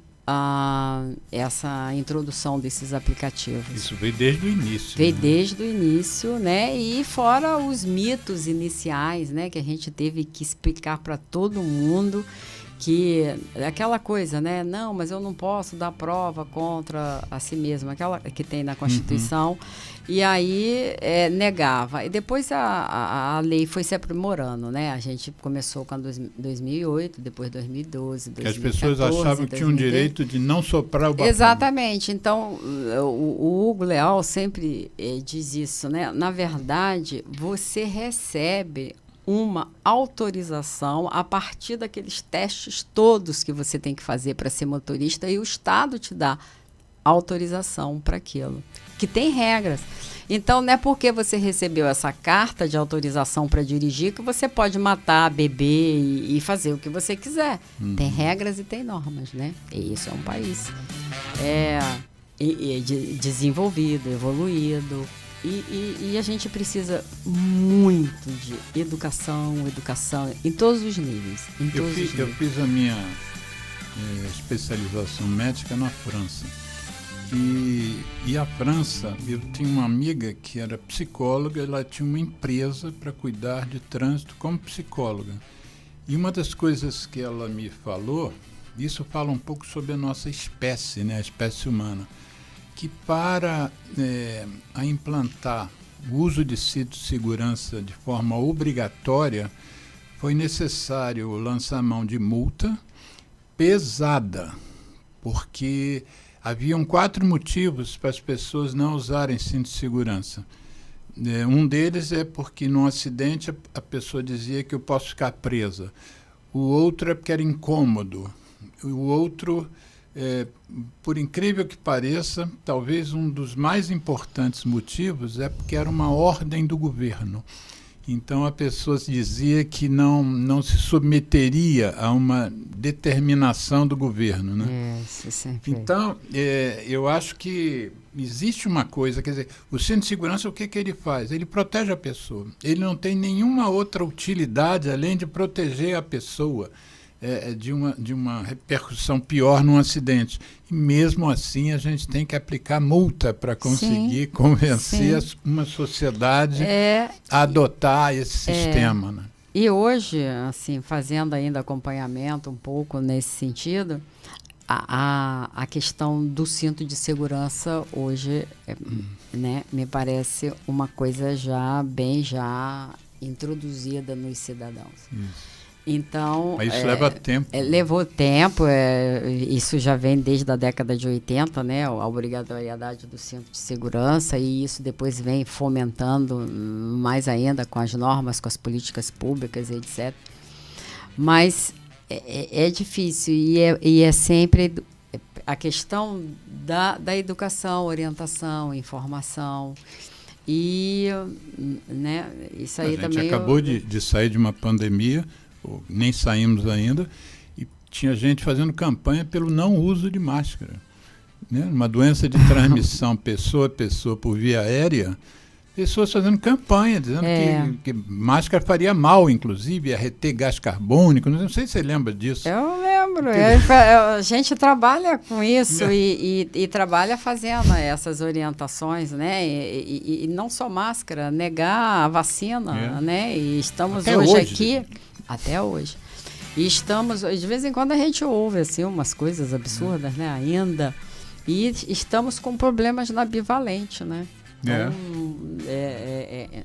essa introdução desses aplicativos. Isso veio desde o início. Veio desde o início, né? E fora os mitos iniciais, né? Que a gente teve que explicar para todo mundo, que aquela coisa, né? Não, mas eu não posso dar prova contra a si mesmo, aquela que tem na Constituição. E aí negava. E depois a lei foi se aprimorando, né? A gente começou com 2008, depois 2012, 2014, que as pessoas achavam que tinham direito de não soprar o bafão. Exatamente. Então, o Hugo Leal sempre diz isso, né? Na verdade, você recebe uma autorização a partir daqueles testes todos que você tem que fazer para ser motorista, e o Estado te dá autorização para aquilo, que tem regras. Então, não é porque você recebeu essa carta de autorização para dirigir que você pode matar, beber e fazer o que você quiser. Tem regras e tem normas, né? E isso é um país desenvolvido, evoluído. E a gente precisa muito de educação em todos os níveis. Eu fiz a minha especialização médica na França. E a França, eu tinha uma amiga que era psicóloga, ela tinha uma empresa para cuidar de trânsito como psicóloga. E uma das coisas que ela me falou, isso fala um pouco sobre a nossa espécie, né, a espécie humana, que para a implantar o uso de cinto de segurança de forma obrigatória, foi necessário lançar mão de multa pesada, porque haviam 4 motivos para as pessoas não usarem cinto de segurança. Um deles é porque num acidente a pessoa dizia que eu posso ficar presa. O outro é porque era incômodo. O outro, por incrível que pareça, talvez um dos mais importantes motivos é porque era uma ordem do governo. Então a pessoa dizia que não se submeteria a uma determinação do governo, né? Então, eu acho que existe uma coisa, quer dizer, o cinto de segurança, o que ele faz? Ele protege a pessoa. Ele não tem nenhuma outra utilidade além de proteger a pessoa de uma repercussão pior num acidente. E mesmo assim a gente tem que aplicar multa para conseguir convencer uma sociedade a adotar esse sistema, né? E hoje, assim, fazendo ainda acompanhamento um pouco nesse sentido, a questão do cinto de segurança hoje, né, me parece uma coisa já introduzida nos cidadãos. Isso. Então, mas isso leva tempo. Levou tempo, isso já vem desde a década de 80, né, a obrigatoriedade do cinto de segurança, e isso depois vem fomentando mais ainda com as normas, com as políticas públicas, etc. Mas é difícil e é sempre a questão da educação, orientação, informação. E, né, isso aí também... A gente acabou de sair de uma pandemia, nem saímos ainda, e tinha gente fazendo campanha pelo não uso de máscara, né? Uma doença de transmissão pessoa a pessoa por via aérea, pessoas fazendo campanha, dizendo que máscara faria mal, inclusive, ia reter gás carbônico. Não sei se você lembra disso. Eu lembro. A gente trabalha com isso e trabalha fazendo essas orientações, né? E não só máscara, negar a vacina, né? E estamos hoje aqui... Até hoje. E estamos, de vez em quando a gente ouve assim, umas coisas absurdas, né? Ainda. E estamos com problemas na bivalente, né? Então,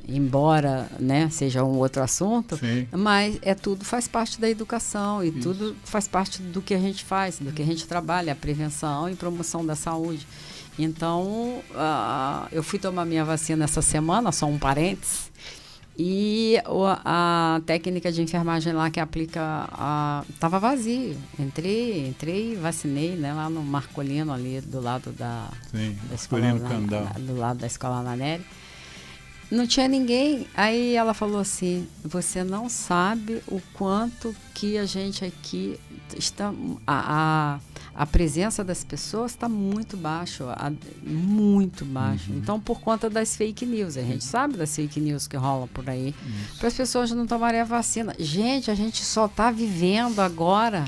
embora, né, seja um outro assunto, mas tudo faz parte da educação e tudo faz parte do que a gente faz, do que a gente trabalha, a prevenção e promoção da saúde. Então, eu fui tomar minha vacina essa semana, só um parênteses. E a técnica de enfermagem lá que aplica estava vazio. Entrei e vacinei, né, lá no Marcolino, ali do lado da escola, do lado da escola Ana Nery. Não tinha ninguém. Aí ela falou assim: você não sabe o quanto que a gente aqui está. A presença das pessoas está muito baixo, muito baixo. Então, por conta das fake news, a gente sabe das fake news que rolam por aí, para as pessoas não tomarem a vacina. Gente, a gente só está vivendo agora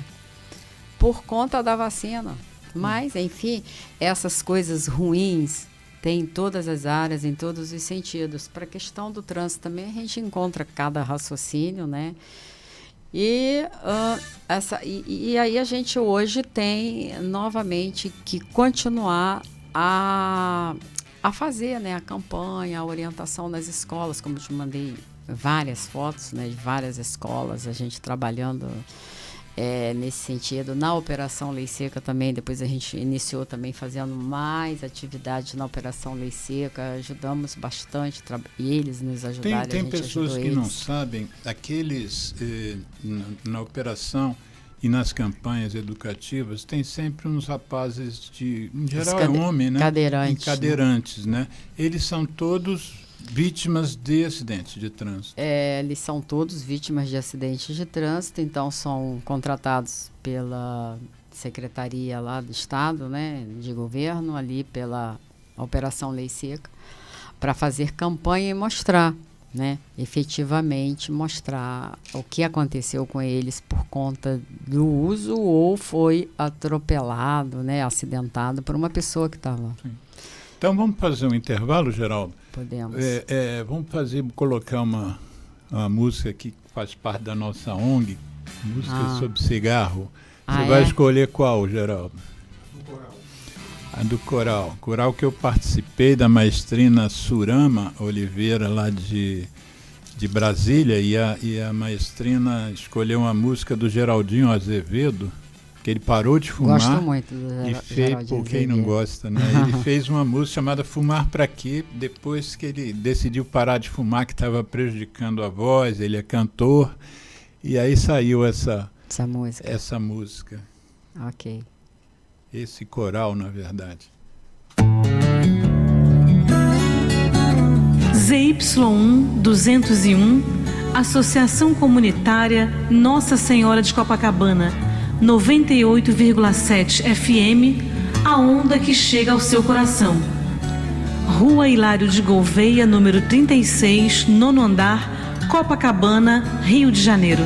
por conta da vacina. Mas, enfim, essas coisas ruins tem em todas as áreas, em todos os sentidos. Para a questão do trânsito também, a gente encontra cada raciocínio, né? E aí a gente hoje tem novamente que continuar a fazer, né, a campanha, a orientação nas escolas, como eu te mandei várias fotos, né, de várias escolas, a gente trabalhando nesse sentido. Na Operação Lei Seca também, depois a gente iniciou também fazendo mais atividades na Operação Lei Seca, ajudamos bastante, e eles nos ajudaram. Tem pessoas que não sabem, aqueles na operação e nas campanhas educativas tem sempre uns rapazes em geral é homem, né? Cadeirantes, né? Eles são todos vítimas de acidentes de trânsito. Eles são todos vítimas de acidentes de trânsito, então são contratados pela Secretaria lá do Estado, né, de Governo, ali pela Operação Lei Seca, para fazer campanha e mostrar, né, efetivamente mostrar o que aconteceu com eles por conta do uso ou foi atropelado, né, acidentado por uma pessoa que estava. Então vamos fazer um intervalo, Geraldo? Podemos. Vamos colocar uma música que faz parte da nossa ONG, música sobre cigarro. Você vai escolher qual, Geraldo? Do coral. A do coral. Coral que eu participei, da maestrina Surama Oliveira, lá de Brasília, e a maestrina escolheu uma música do Geraldinho Azevedo, que ele parou de fumar. Gosto muito do Geraldinho. Por quem não gosta, né? Ele fez uma música chamada Fumar Pra Quê, depois que ele decidiu parar de fumar, que estava prejudicando a voz, ele é cantor, e aí saiu essa música. Ok. Esse coral, na verdade. ZY1 201, Associação Comunitária Nossa Senhora de Copacabana, 98,7 FM, a onda que chega ao seu coração. Rua Hilário de Gouveia, número 36, 9º andar, Copacabana, Rio de Janeiro.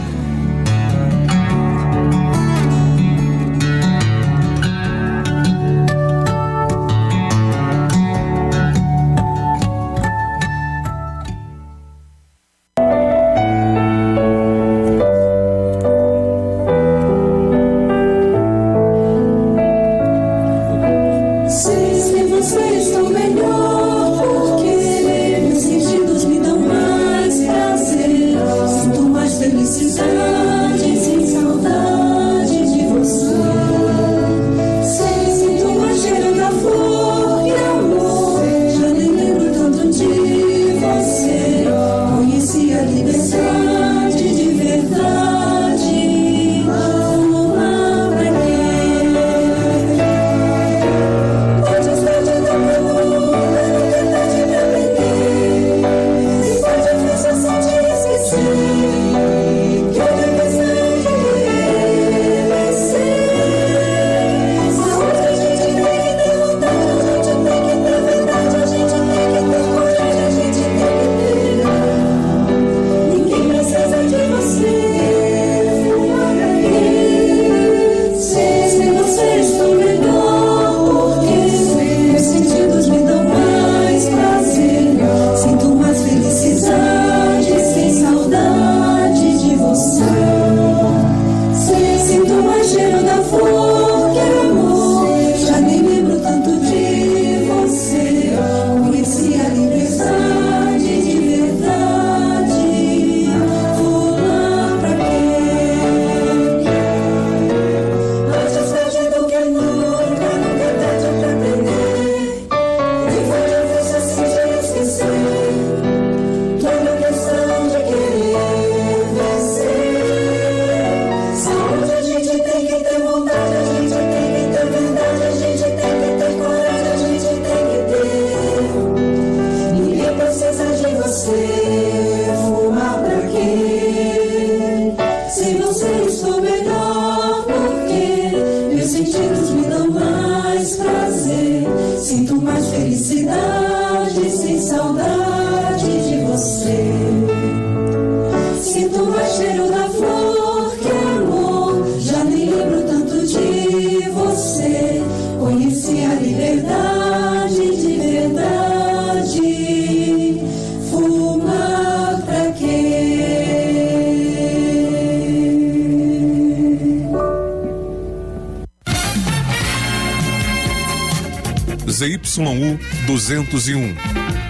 ZYU 201,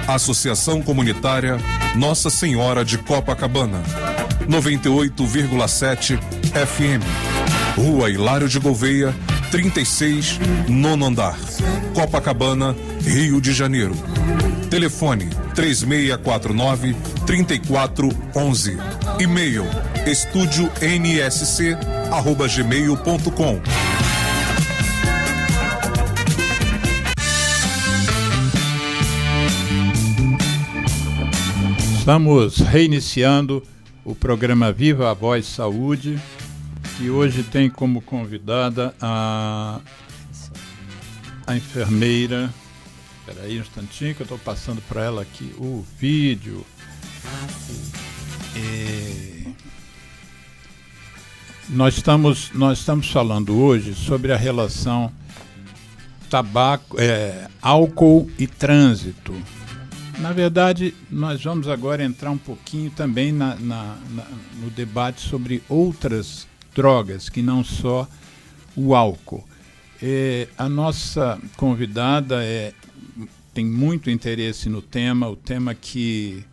Associação Comunitária Nossa Senhora de Copacabana, 98,7 FM, Rua Hilário de Gouveia, 36, 9º andar, Copacabana, Rio de Janeiro. Telefone 3649-3411. E-mail estudionsc@gmail.com. Estamos reiniciando o programa Viva a Voz Saúde, que hoje tem como convidada a enfermeira. Espera aí um instantinho que eu estou passando para ela aqui o vídeo. Sim. Nós estamos falando hoje sobre a relação álcool e trânsito. Na verdade, nós vamos agora entrar um pouquinho também no debate sobre outras drogas, que não só o álcool. A nossa convidada tem muito interesse no tema, o tema que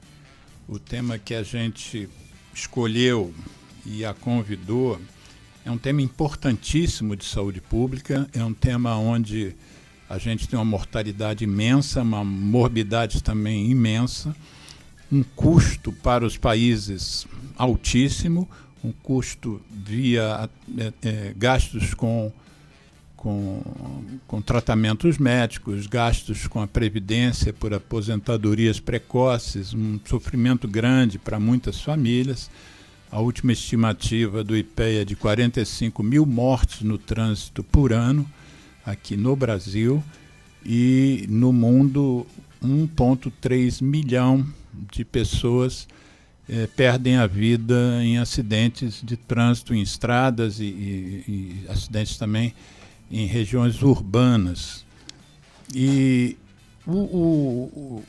a gente escolheu e a convidou é um tema importantíssimo de saúde pública, é um tema onde a gente tem uma mortalidade imensa, uma morbidade também imensa, um custo para os países altíssimo, um custo via gastos com tratamentos médicos, gastos com a previdência por aposentadorias precoces, um sofrimento grande para muitas famílias. A última estimativa do IPEA é de 45 mil mortes no trânsito por ano, aqui no Brasil, e no mundo 1,3 milhão de pessoas perdem a vida em acidentes de trânsito, em estradas e acidentes também em regiões urbanas. E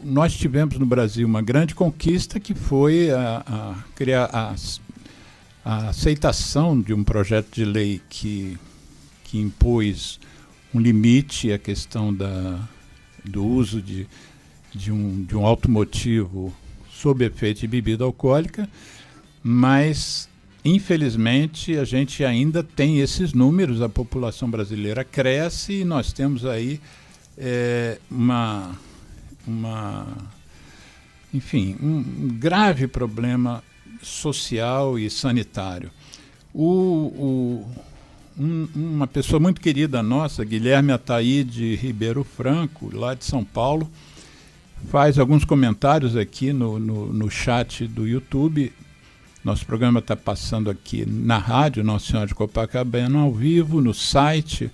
nós tivemos no Brasil uma grande conquista, que foi a aceitação de um projeto de lei que impôs um limite à questão do uso de um automotivo sob efeito de bebida alcoólica, mas infelizmente a gente ainda tem esses números, a população brasileira cresce e nós temos aí um grave problema social e sanitário. Uma pessoa muito querida nossa, Guilherme Ataíde Ribeiro Franco, lá de São Paulo, faz alguns comentários aqui no chat do YouTube. Nosso programa está passando aqui na rádio Nossa Senhora de Copacabana, ao vivo, no site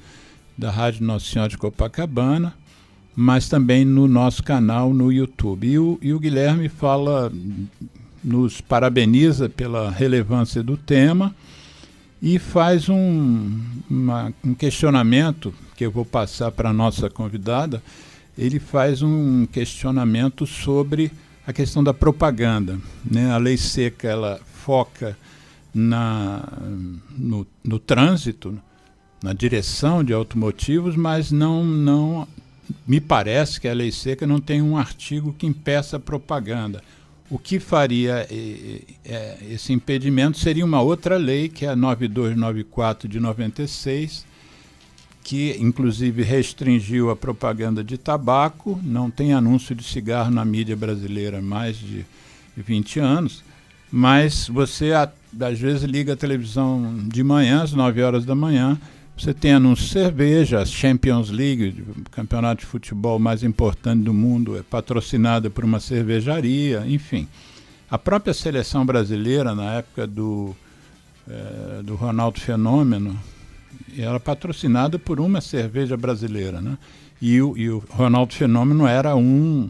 da Rádio Nossa Senhora de Copacabana, mas também no nosso canal no YouTube. E o Guilherme nos parabeniza pela relevância do tema e faz um questionamento que eu vou passar para a nossa convidada. Ele faz um questionamento sobre a questão da propaganda, né? A lei seca, ela foca no trânsito, na direção de automotivos, mas não me parece que a lei seca não tem um artigo que impeça a propaganda. O que faria esse impedimento seria uma outra lei, que é a 9294 de 96, que inclusive restringiu a propaganda de tabaco. Não tem anúncio de cigarro na mídia brasileira há mais de 20 anos, mas você às vezes liga a televisão de manhã, às 9 horas da manhã, você tem anúncio de cerveja. A Champions League, o campeonato de futebol mais importante do mundo, é patrocinada por uma cervejaria, enfim. A própria seleção brasileira, na época do Ronaldo Fenômeno, era patrocinada por uma cerveja brasileira, né? E o Ronaldo Fenômeno era um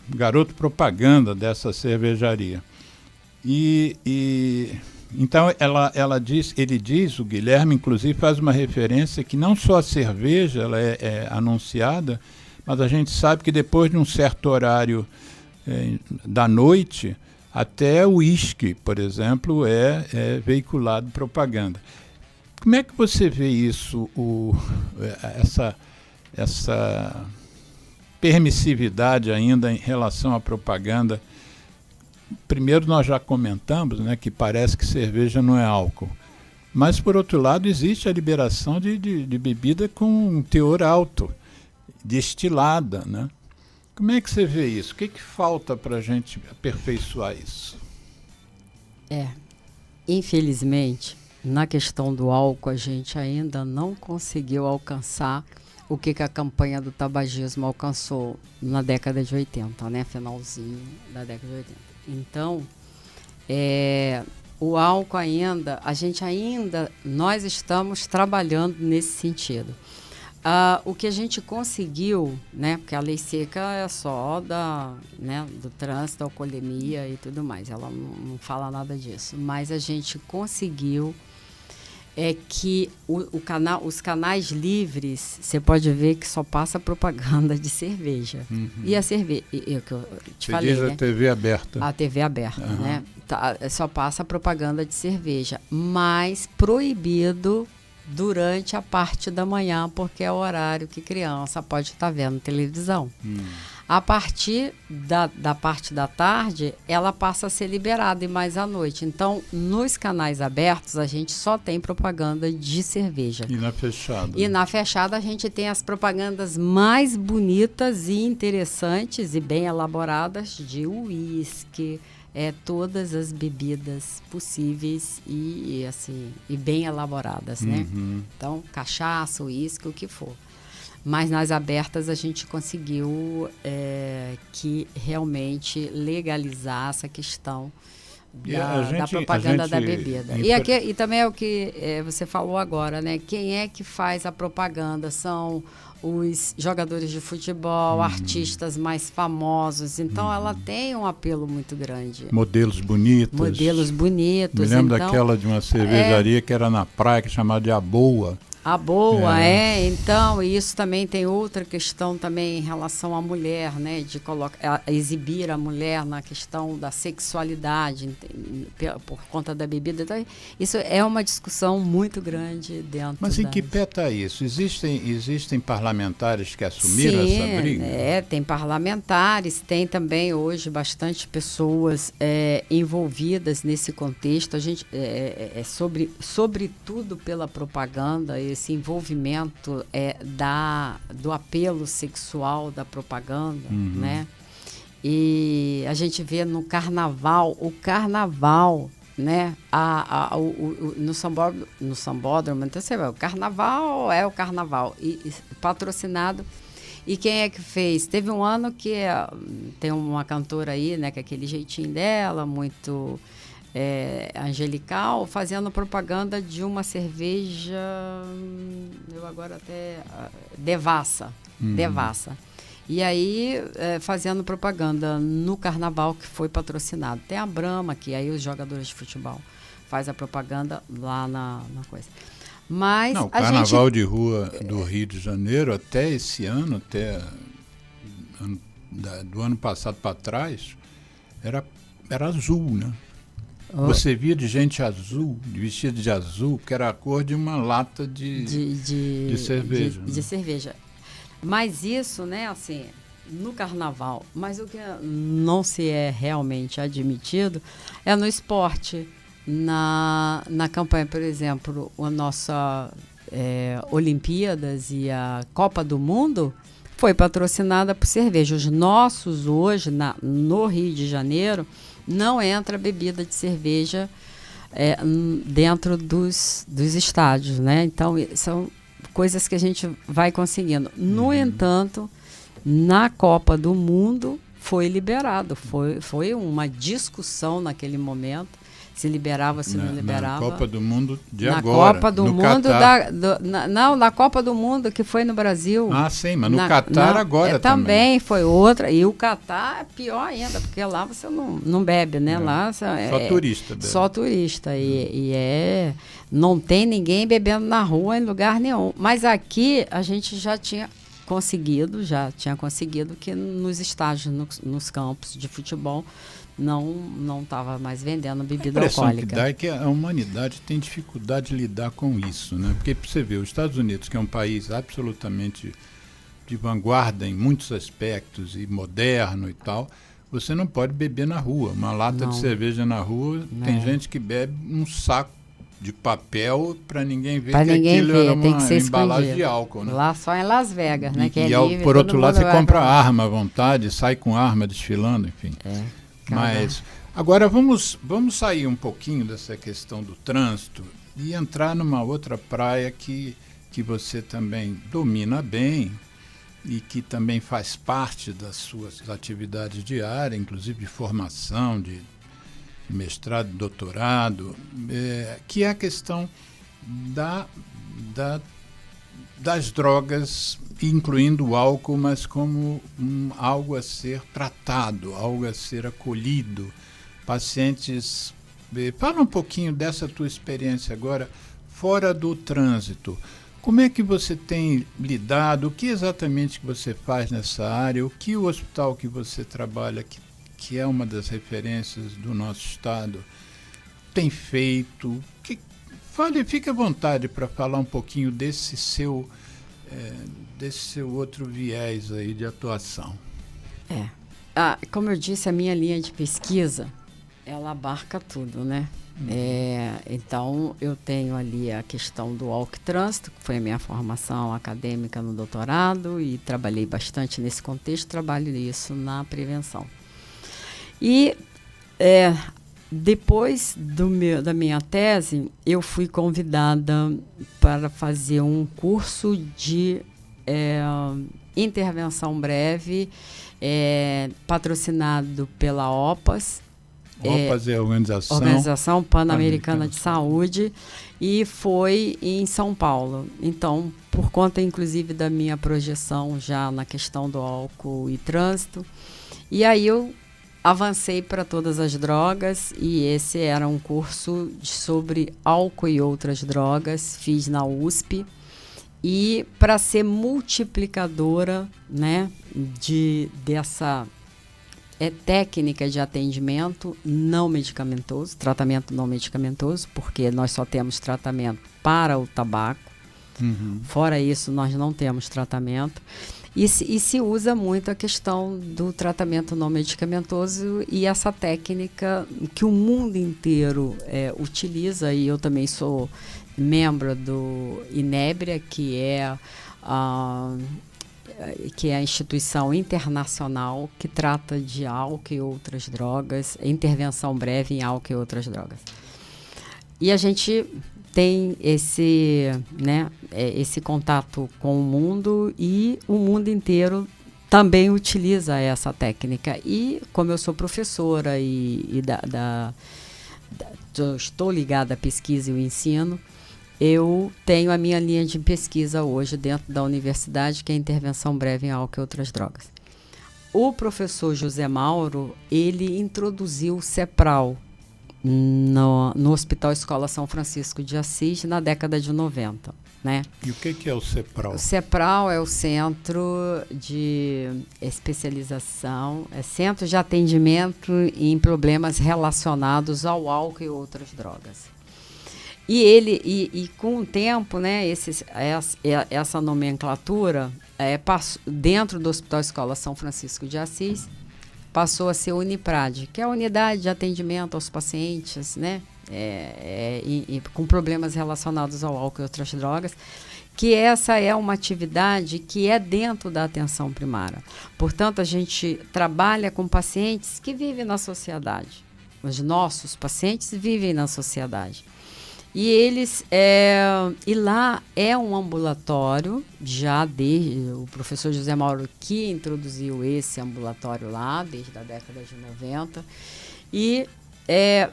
garoto propaganda dessa cervejaria. Então ele diz, o Guilherme inclusive faz uma referência que não só a cerveja ela é anunciada, mas a gente sabe que depois de um certo horário da noite, até o uísque, por exemplo, é veiculado propaganda. Como é que você vê isso, essa permissividade ainda em relação à propaganda? Primeiro, nós já comentamos, né, que parece que cerveja não é álcool. Mas, por outro lado, existe a liberação de bebida com um teor alto, destilada, né? Como é que você vê isso? O que falta para a gente aperfeiçoar isso? Infelizmente, na questão do álcool, a gente ainda não conseguiu alcançar o que a campanha do tabagismo alcançou na década de 80, né? Finalzinho da década de 80. Então, o álcool ainda, nós estamos trabalhando nesse sentido. O que a gente conseguiu, né? Porque a lei seca é só do trânsito, da alcoolemia e tudo mais. Ela não fala nada disso. Mas a gente conseguiu que os canais livres, você pode ver que só passa propaganda de cerveja. Uhum. E a cerveja, que eu te falei, diz, né? A TV aberta. A TV aberta, né? Só passa propaganda de cerveja, mas proibido durante a parte da manhã, porque é o horário que criança pode estar vendo televisão. A partir da parte da tarde, ela passa a ser liberada e mais à noite. Então, nos canais abertos, a gente só tem propaganda de cerveja. E na fechada? E na fechada, a gente tem as propagandas mais bonitas e interessantes e bem elaboradas de uísque, todas as bebidas possíveis e bem elaboradas, né? Então, cachaça, uísque, o que for. Mas nas abertas a gente conseguiu que realmente legalizar essa questão da propaganda da bebida. E também é o que você falou agora, né? Quem é que faz a propaganda? São os jogadores de futebol, artistas mais famosos. Então, ela tem um apelo muito grande. Modelos bonitos. Me lembro daquela de uma cervejaria que era na praia, que chamava de A Boa. A Boa, então, isso também tem outra questão também em relação à mulher, né, de exibir a mulher na questão da sexualidade por conta da bebida. Então, isso é uma discussão muito grande dentro. Mas em que pé está isso? Existem parlamentares que assumiram essa briga? Tem parlamentares, tem também hoje bastante pessoas envolvidas nesse contexto. A gente sobretudo pela propaganda, esse envolvimento do apelo sexual da propaganda, né? E a gente vê no carnaval, né? No sambódromo, então você vê, o carnaval é o carnaval, e patrocinado. E quem é que fez? Teve um ano que tem uma cantora aí, né? Que é aquele jeitinho dela, muito... angelical, fazendo propaganda de uma cerveja, eu agora até... Devassa. E aí, fazendo propaganda no carnaval que foi patrocinado. Tem a Brahma, que aí os jogadores de futebol faz a propaganda lá na coisa. Mas o carnaval de rua do Rio de Janeiro, até esse ano, do ano passado para trás, era azul, né? Você via de gente azul, vestida de azul, que era a cor de uma lata de cerveja. De cerveja. Mas isso, né, assim, no carnaval, mas o que não se é realmente admitido é no esporte. Na campanha, por exemplo, a nossa Olimpíadas e a Copa do Mundo foi patrocinada por cerveja. Os nossos hoje, no Rio de Janeiro, não entra bebida de cerveja dentro dos estádios, né? Então, são coisas que a gente vai conseguindo. No entanto, na Copa do Mundo foi liberado. Foi uma discussão naquele momento. Se liberava, se não liberava. Na Copa do Mundo de agora. Copa do Mundo na Copa do Mundo que foi no Brasil. Ah, sim, mas no Catar agora também foi outra. E o Catar é pior ainda, porque lá você não bebe, né? Lá só turista bebe. Só turista. Não tem ninguém bebendo na rua em lugar nenhum. Mas aqui a gente já tinha conseguido que nos estádios, nos campos de futebol, não estava mais vendendo bebida alcoólica. A impressão que dá é que a humanidade tem dificuldade de lidar com isso, né? Porque você vê, os Estados Unidos, que é um país absolutamente de vanguarda em muitos aspectos e moderno e tal, você não pode beber na rua. Uma lata de cerveja na rua, tem gente que bebe um saco de papel para ninguém ver aquilo era uma embalagem de álcool, né? Lá só em Las Vegas, né? Por outro lado, você compra arma à vontade, sai com arma desfilando, enfim. Mas agora vamos sair um pouquinho dessa questão do trânsito e entrar numa outra praia que você também domina bem e que também faz parte das suas atividades diárias, inclusive de formação, de mestrado, doutorado, que é a questão das drogas, incluindo o álcool, mas como algo a ser tratado, algo a ser acolhido. Pacientes... Fala um pouquinho dessa tua experiência agora, fora do trânsito. Como é que você tem lidado? O que exatamente que você faz nessa área? O que o hospital que você trabalha, que é uma das referências do nosso estado, tem feito? Fique à vontade para falar um pouquinho desse seu outro viés aí de atuação. Como eu disse, a minha linha de pesquisa, ela abarca tudo, né? Então, eu tenho ali a questão do álcool e trânsito, que foi a minha formação acadêmica no doutorado, e trabalhei bastante nesse contexto, trabalho isso na prevenção. E depois da minha tese, eu fui convidada para fazer um curso de intervenção breve, patrocinado pela OPAS. OPAS é a Organização Pan-Americana de Saúde, e foi em São Paulo. Então, por conta, inclusive, da minha projeção já na questão do álcool e trânsito, e aí eu avancei para todas as drogas, e esse era um curso sobre álcool e outras drogas, fiz na USP, e para ser multiplicadora, né, dessa técnica de atendimento não medicamentoso, tratamento não medicamentoso, porque nós só temos tratamento para o tabaco. Fora isso, nós não temos tratamento. E se usa muito a questão do tratamento não medicamentoso, e essa técnica que o mundo inteiro utiliza, e eu também sou membro do INEBRIA, que é a instituição internacional que trata de álcool e outras drogas, intervenção breve em álcool e outras drogas. E a gente tem esse contato com o mundo, e o mundo inteiro também utiliza essa técnica. E como eu sou professora estou ligada à pesquisa e ao ensino, eu tenho a minha linha de pesquisa hoje dentro da universidade, que é a intervenção breve em álcool e outras drogas. O professor José Mauro, ele introduziu o CEPRAL no Hospital Escola São Francisco de Assis na década de 90. Né? E o que é o CEPRAL? O CEPRAL é o Centro de Especialização, Centro de Atendimento em Problemas Relacionados ao Álcool e Outras Drogas. E com o tempo, né, essa nomenclatura, dentro do Hospital Escola São Francisco de Assis, passou a ser Uniprad, que é a unidade de atendimento aos pacientes, né, com problemas relacionados ao álcool e outras drogas, que essa é uma atividade que é dentro da atenção primária. Portanto, a gente trabalha com pacientes que vivem na sociedade. Os nossos pacientes vivem na sociedade. E e lá é um ambulatório, já desde o professor José Mauro que introduziu esse ambulatório lá, desde a década de 90. E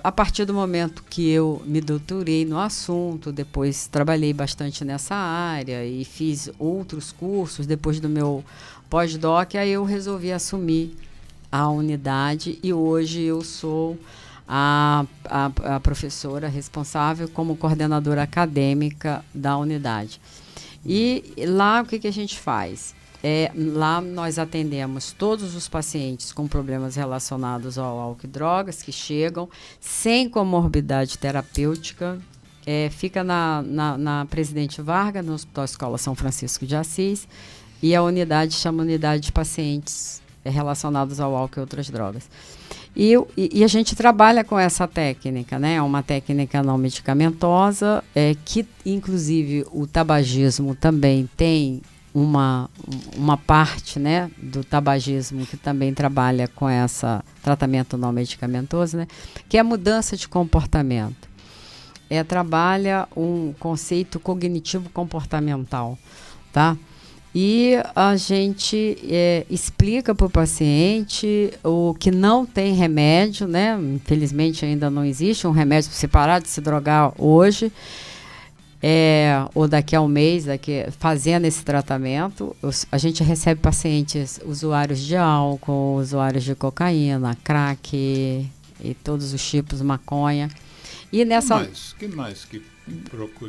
a partir do momento que eu me doutorei no assunto, depois trabalhei bastante nessa área e fiz outros cursos, depois do meu pós-doc, aí eu resolvi assumir a unidade, e hoje eu sou a professora responsável como coordenadora acadêmica da unidade. E lá o que a gente faz? Lá nós atendemos todos os pacientes com problemas relacionados ao álcool e drogas que chegam sem comorbidade terapêutica. Fica na Presidente Vargas, no Hospital Escola São Francisco de Assis, e a unidade chama Unidade de Pacientes relacionados ao álcool e outras drogas. E a gente trabalha com essa técnica, né? É uma técnica não medicamentosa, que inclusive o tabagismo também tem uma parte, né, do tabagismo que também trabalha com esse tratamento não medicamentoso, né, que é a mudança de comportamento. Trabalha um conceito cognitivo comportamental, tá? E a gente explica para o paciente o que não tem remédio, né? Infelizmente ainda não existe um remédio para você parar de se drogar hoje, ou daqui a um mês, fazendo esse tratamento. A gente recebe pacientes usuários de álcool, usuários de cocaína, crack e todos os tipos, maconha. E nessa...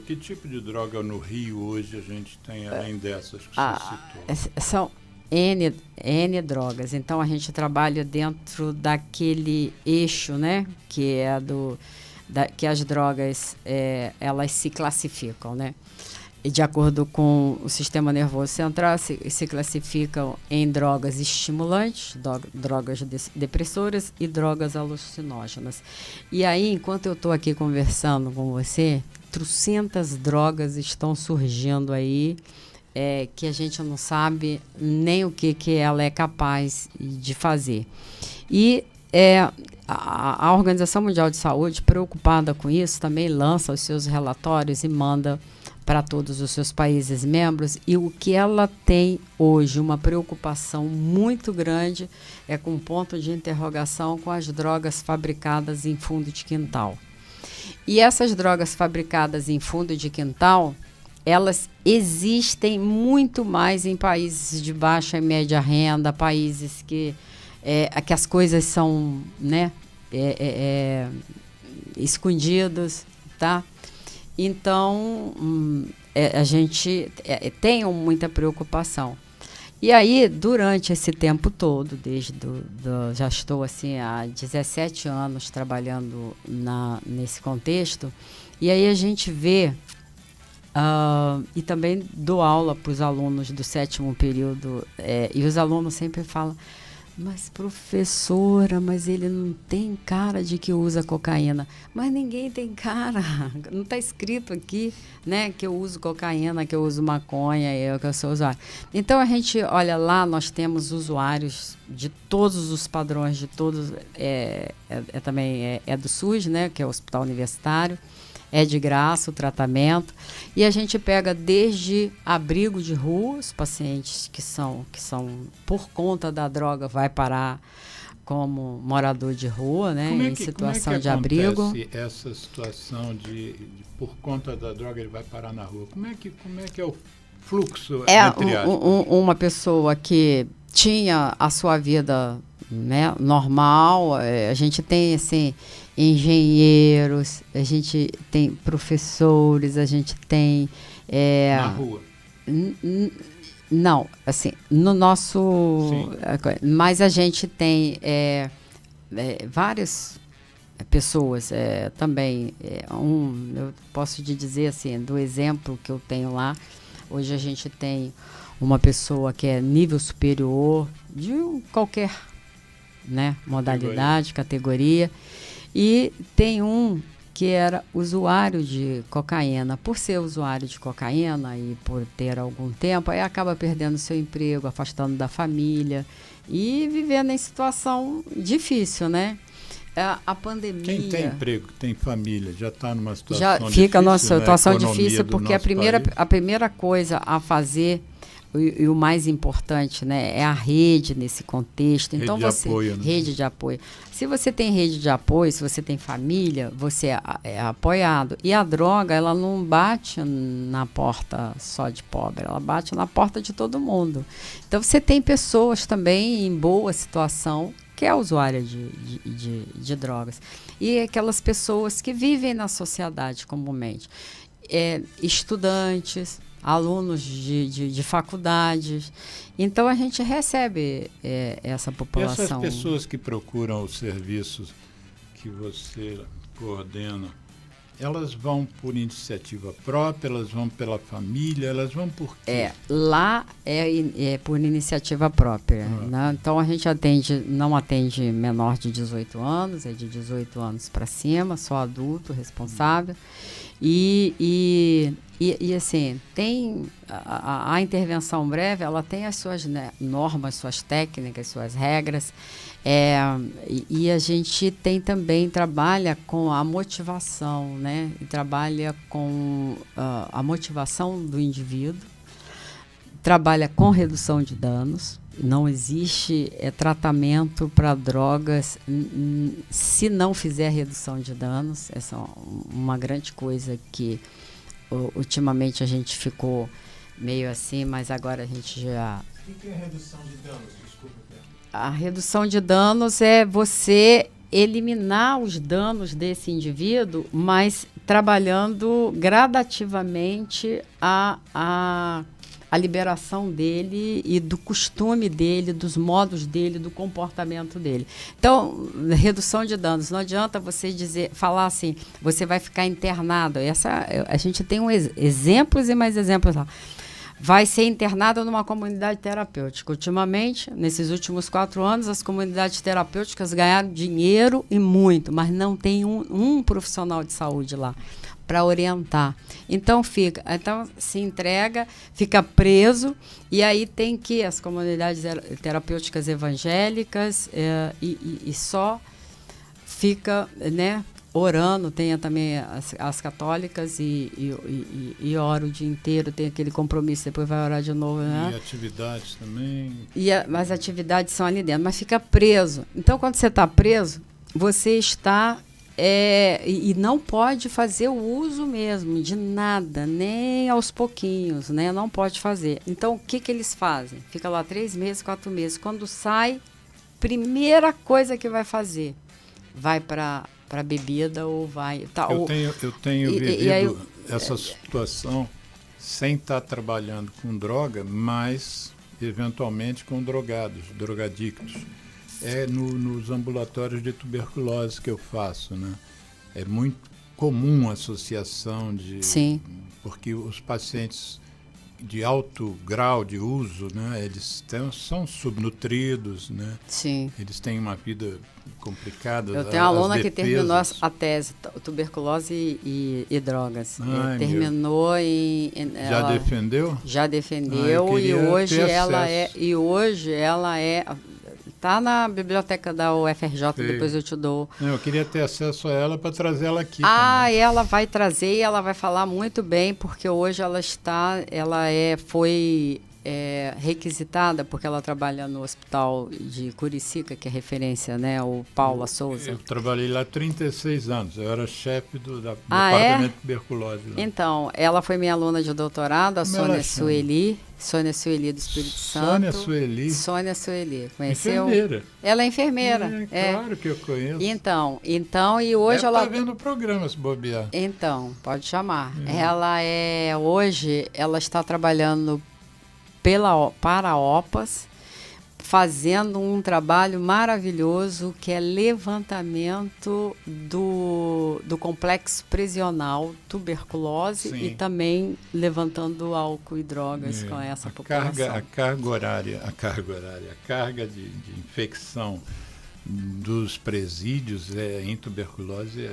Que tipo de droga no Rio hoje a gente tem, além dessas que você citou? São N drogas. Então, a gente trabalha dentro daquele eixo, né? Que é que as drogas, elas se classificam, né? E de acordo com o sistema nervoso central, se classificam em drogas estimulantes, drogas depressoras e drogas alucinógenas. E aí, enquanto eu estou aqui conversando com você, trocentas drogas estão surgindo aí, que a gente não sabe nem o que ela é capaz de fazer. E a Organização Mundial de Saúde, preocupada com isso, também lança os seus relatórios e manda para todos os seus países membros, e o que ela tem hoje, uma preocupação muito grande, é com ponto de interrogação com as drogas fabricadas em fundo de quintal. E essas drogas fabricadas em fundo de quintal, elas existem muito mais em países de baixa e média renda, países que as coisas são, né, escondidas, tá? Então, a gente tem muita preocupação. E aí, durante esse tempo todo, já estou assim, há 17 anos trabalhando nesse contexto, e aí a gente vê, e também dou aula para os alunos do 7º período, e os alunos sempre falam: mas professora, mas ele não tem cara de que usa cocaína. Mas ninguém tem cara, não está escrito aqui, né, que eu uso cocaína, que eu uso maconha, que eu sou usuário. Então a gente olha lá, nós temos usuários de todos os padrões, de todos, também é do SUS, né, que é o Hospital Universitário. É de graça o tratamento. E a gente pega desde abrigo de rua, os pacientes que são por conta da droga, vai parar como morador de rua, né, em situação de abrigo. Essa situação de por conta da droga ele vai parar na rua? Como é que é o fluxo? Uma pessoa que tinha a sua vida, né, normal, a gente tem assim, engenheiros, a gente tem professores, a gente tem... Na rua? Não, assim, no nosso... Mas a gente tem várias pessoas também. Eu posso te dizer assim, do exemplo que eu tenho lá, hoje a gente tem uma pessoa que é nível superior de qualquer, né, modalidade, categoria. E tem um que era usuário de cocaína. Por ser usuário de cocaína e por ter algum tempo, aí acaba perdendo seu emprego, afastando da família e vivendo em situação difícil, né? A pandemia... Quem tem emprego, tem família, já está numa situação já difícil. Fica numa situação né? difícil, porque a primeira coisa a fazer... E o mais importante, né, é a rede nesse contexto. Então, rede de apoio. Se você tem rede de apoio, se você tem família, você é apoiado. E a droga, ela não bate na porta só de pobre, ela bate na porta de todo mundo. Então, você tem pessoas também em boa situação que é usuária de drogas. E aquelas pessoas que vivem na sociedade comumente. Estudantes, alunos de faculdades. Então, a gente recebe essa população. E essas pessoas que procuram os serviços que você coordena, elas vão por iniciativa própria, elas vão pela família, elas vão por quê? Lá é por iniciativa própria. Né? Então, a gente não atende menor de 18 anos, é de 18 anos para cima, só adulto responsável. E assim, tem a intervenção breve, ela tem as suas, né, normas, suas técnicas, suas regras, e a gente também trabalha com a motivação, né, e trabalha com a motivação do indivíduo, trabalha com redução de danos. Não existe tratamento para drogas se não fizer redução de danos. Essa é uma grande coisa que ultimamente a gente ficou meio assim, mas agora a gente já... O que é redução de danos? Desculpa. A redução de danos é você eliminar os danos desse indivíduo, mas trabalhando gradativamente a liberação dele e do costume dele, dos modos dele, do comportamento dele. Então, redução de danos. Não adianta você falar assim, você vai ficar internado. A gente tem exemplos e mais exemplos lá. Vai ser internado numa comunidade terapêutica. Ultimamente, nesses últimos 4 anos, as comunidades terapêuticas ganharam dinheiro e muito, mas não tem um profissional de saúde lá para orientar. Então se entrega, fica preso, e aí tem que as comunidades terapêuticas evangélicas e só fica, né, orando. Tem também as católicas e ora o dia inteiro, tem aquele compromisso, depois vai orar de novo, né? E atividades também. As atividades são ali dentro, mas fica preso. Então, quando você está preso, você está... e não pode fazer o uso mesmo de nada, nem aos pouquinhos, né? Não pode fazer. Então, o que eles fazem? Fica lá 3 meses, 4 meses. Quando sai, primeira coisa que vai fazer, vai para bebida ou vai... Tá, eu tenho vivido essa situação sem estar trabalhando com droga, mas eventualmente com drogadictos. É nos ambulatórios de tuberculose que eu faço, né? É muito comum a associação Sim. porque os pacientes de alto grau de uso, né? Eles são subnutridos, né? Sim. Eles têm uma vida complicada. Eu tenho uma aluna que terminou a tese, tuberculose e drogas. Terminou Já defendeu? Já defendeu, e hoje ela é está na biblioteca da UFRJ, Sim. Depois eu te dou. Eu queria ter acesso a ela para trazer ela aqui. Também. Ela vai trazer e ela vai falar muito bem, porque hoje foi requisitada, porque ela trabalha no hospital de Curicica, que é referência, né? O Paula Souza. Eu trabalhei lá 36 anos, eu era chefe do departamento de tuberculose. Lá. Então, ela foi minha aluna de doutorado, a Sônia Sueli do Espírito Santo. Sônia Sueli. Conheceu? Enfermeira. Ela é enfermeira. Claro que eu conheço. Então e hoje ela... Está vendo o programa, se bobear. Então, pode chamar. Hoje, ela está trabalhando para a OPAS, fazendo um trabalho maravilhoso que é levantamento do complexo prisional, tuberculose, Sim. E também levantando álcool e drogas com essa população. A carga de infecção dos presídios em tuberculose,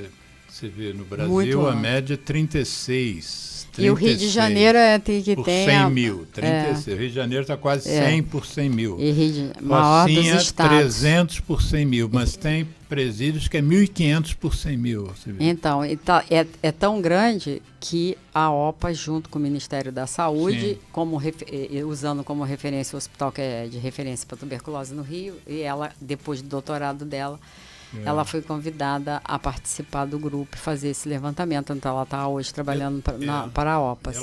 você vê no Brasil a média é 36. E o Rio de Janeiro tem que ter... 100 mil, 36. O Rio de Janeiro está quase 100 por 100 mil. E maior dos estados. 300 por 100 mil, mas tem presídios que é 1.500 por 100 mil. Então, é tão grande que a OPA, junto com o Ministério da Saúde, usando como referência o hospital que é de referência para tuberculose no Rio, e ela, depois do doutorado dela, ela foi convidada a participar do grupo e fazer esse levantamento. Então, ela está hoje trabalhando para a OPAS.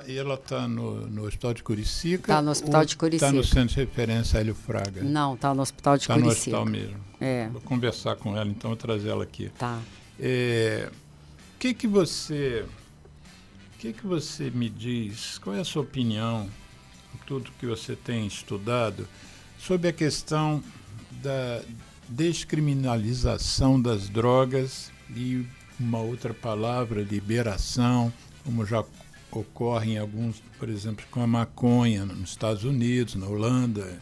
Ela está no Hospital de Curicica? Está no Hospital de Curicica. Está no Centro de Referência Hélio Fraga? Não, está no Hospital de Curicica. Está no hospital mesmo. Vou conversar com ela, então, vou trazer ela aqui. Tá. O que você me diz, qual é a sua opinião, tudo que você tem estudado, sobre a questão da descriminalização das drogas e uma outra palavra, liberação, como já ocorre em alguns, por exemplo, com a maconha nos Estados Unidos, na Holanda.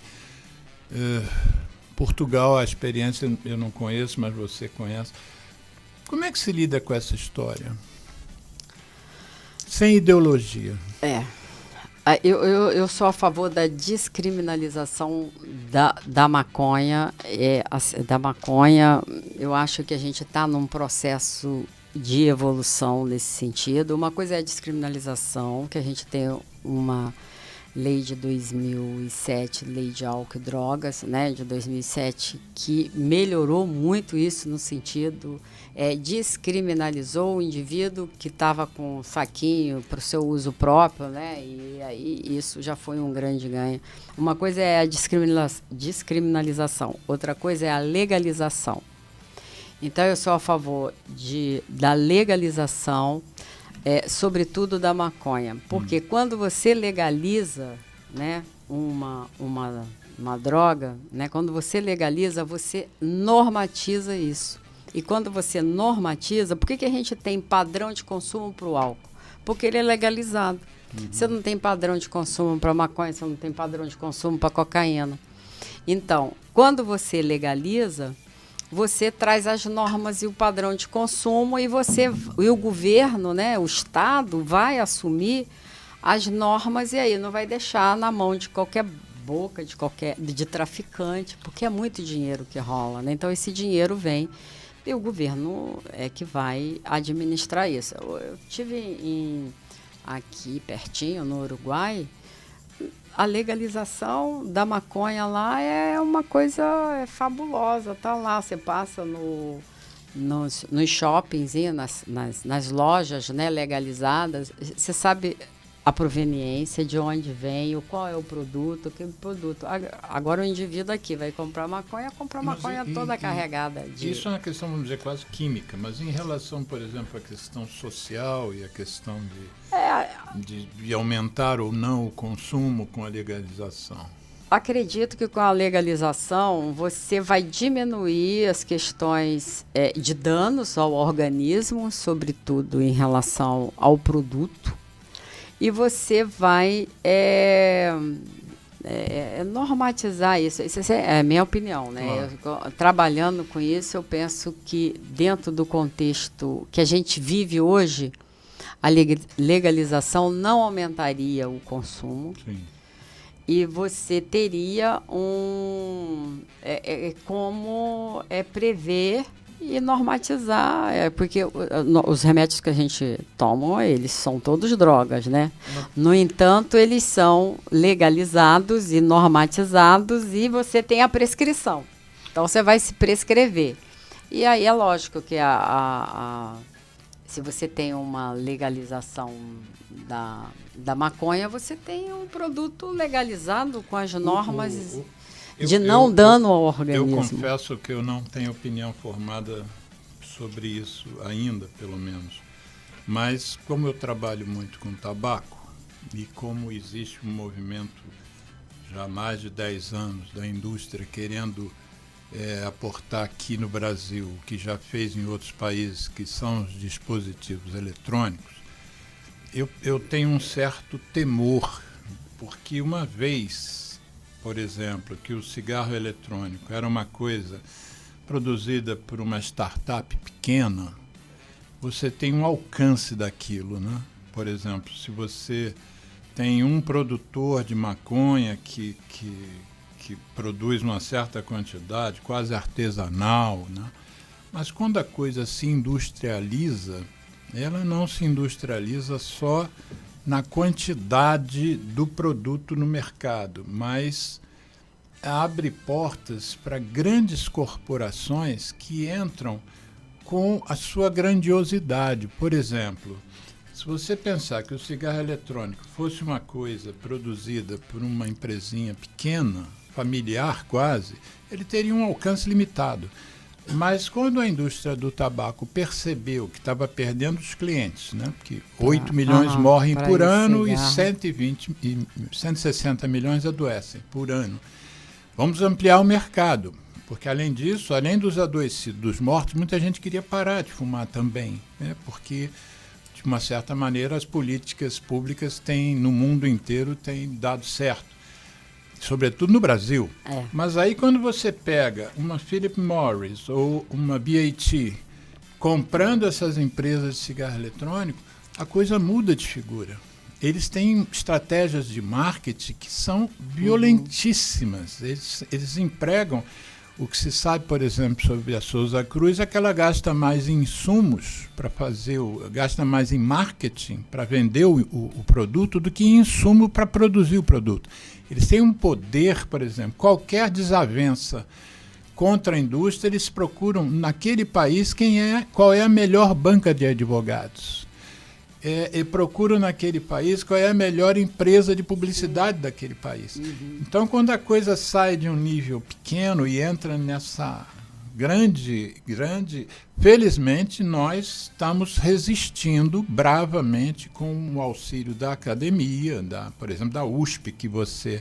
Portugal, a experiência eu não conheço, mas você conhece. Como é que se lida com essa história? sem ideologia. Eu sou a favor da descriminalização da maconha. Da maconha, eu acho que a gente está num processo de evolução nesse sentido. Uma coisa é a descriminalização, que a gente tem uma lei de 2007, lei de álcool e drogas, né, de 2007, que melhorou muito isso no sentido, descriminalizou o indivíduo que estava com saquinho para o seu uso próprio, né, e aí isso já foi um grande ganho. Uma coisa é a descriminalização, outra coisa é a legalização. Então, eu sou a favor da legalização, sobretudo da maconha, porque quando você legaliza, né, uma droga, né, quando você legaliza, você normatiza isso. E quando você normatiza, por que a gente tem padrão de consumo para o álcool? Porque ele é legalizado. Você não tem padrão de consumo para maconha, você não tem padrão de consumo para cocaína. Então, quando você legaliza, você traz as normas e o padrão de consumo e o governo, né, o Estado, vai assumir as normas e aí não vai deixar na mão de qualquer boca, de traficante, porque é muito dinheiro que rola, né? Então, esse dinheiro vem e o governo é que vai administrar isso. Eu tive aqui pertinho, no Uruguai, a legalização da maconha lá é uma coisa fabulosa. Tá lá, você passa nos shoppings, nas lojas, né, legalizadas, você sabe a proveniência, de onde vem, qual é o produto, que produto. Agora o indivíduo aqui vai comprar maconha toda carregada. Isso é uma questão, vamos dizer, quase química, mas em relação, por exemplo, à questão social e à questão de aumentar ou não o consumo com a legalização. Acredito que com a legalização você vai diminuir as questões de danos ao organismo, sobretudo em relação ao produto. E você vai normatizar isso. Isso é a minha opinião, né? Claro. Trabalhando com isso, eu penso que dentro do contexto que a gente vive hoje, a legalização não aumentaria o consumo. Sim. E você teria como prever e normatizar, porque os remédios que a gente toma, eles são todos drogas, né? No entanto, eles são legalizados e normatizados e você tem a prescrição. Então, você vai se prescrever. E aí é lógico que se você tem uma legalização da maconha, você tem um produto legalizado com as normas dano ao organismo. Eu confesso que eu não tenho opinião formada sobre isso ainda, pelo menos. Mas como eu trabalho muito com tabaco e como existe um movimento já há mais de 10 anos da indústria querendo aportar aqui no Brasil o que já fez em outros países, que são os dispositivos eletrônicos, eu tenho um certo temor, porque uma vez, por exemplo, que o cigarro eletrônico era uma coisa produzida por uma startup pequena, você tem um alcance daquilo, né? Por exemplo, se você tem um produtor de maconha que produz uma certa quantidade, quase artesanal, né? Mas quando a coisa se industrializa, ela não se industrializa só na quantidade do produto no mercado, mas abre portas para grandes corporações que entram com a sua grandiosidade. Por exemplo, se você pensar que o cigarro eletrônico fosse uma coisa produzida por uma empresinha pequena, familiar quase, ele teria um alcance limitado. Mas quando a indústria do tabaco percebeu que estava perdendo os clientes, né? Porque 8 milhões morrem por ano e 160 milhões adoecem por ano. Vamos ampliar o mercado, porque além disso, além dos adoecidos, dos mortos, muita gente queria parar de fumar também, né? Porque, de uma certa maneira, as políticas públicas no mundo inteiro têm dado certo. Sobretudo no Brasil. Mas aí quando você pega uma Philip Morris ou uma BAT comprando essas empresas de cigarro eletrônico, a coisa muda de figura. Eles têm estratégias de marketing que são violentíssimas. Eles empregam o que se sabe, por exemplo, sobre a Souza Cruz, é que ela gasta mais em insumos para fazer, gasta mais em marketing para vender o produto do que em insumo para produzir o produto. Eles têm um poder, por exemplo, qualquer desavença contra a indústria, eles procuram naquele país qual é a melhor banca de advogados. E procuram naquele país qual é a melhor empresa de publicidade daquele país. Então, quando a coisa sai de um nível pequeno e entra nessa grande, felizmente nós estamos resistindo bravamente com o auxílio da academia, por exemplo, da USP, que você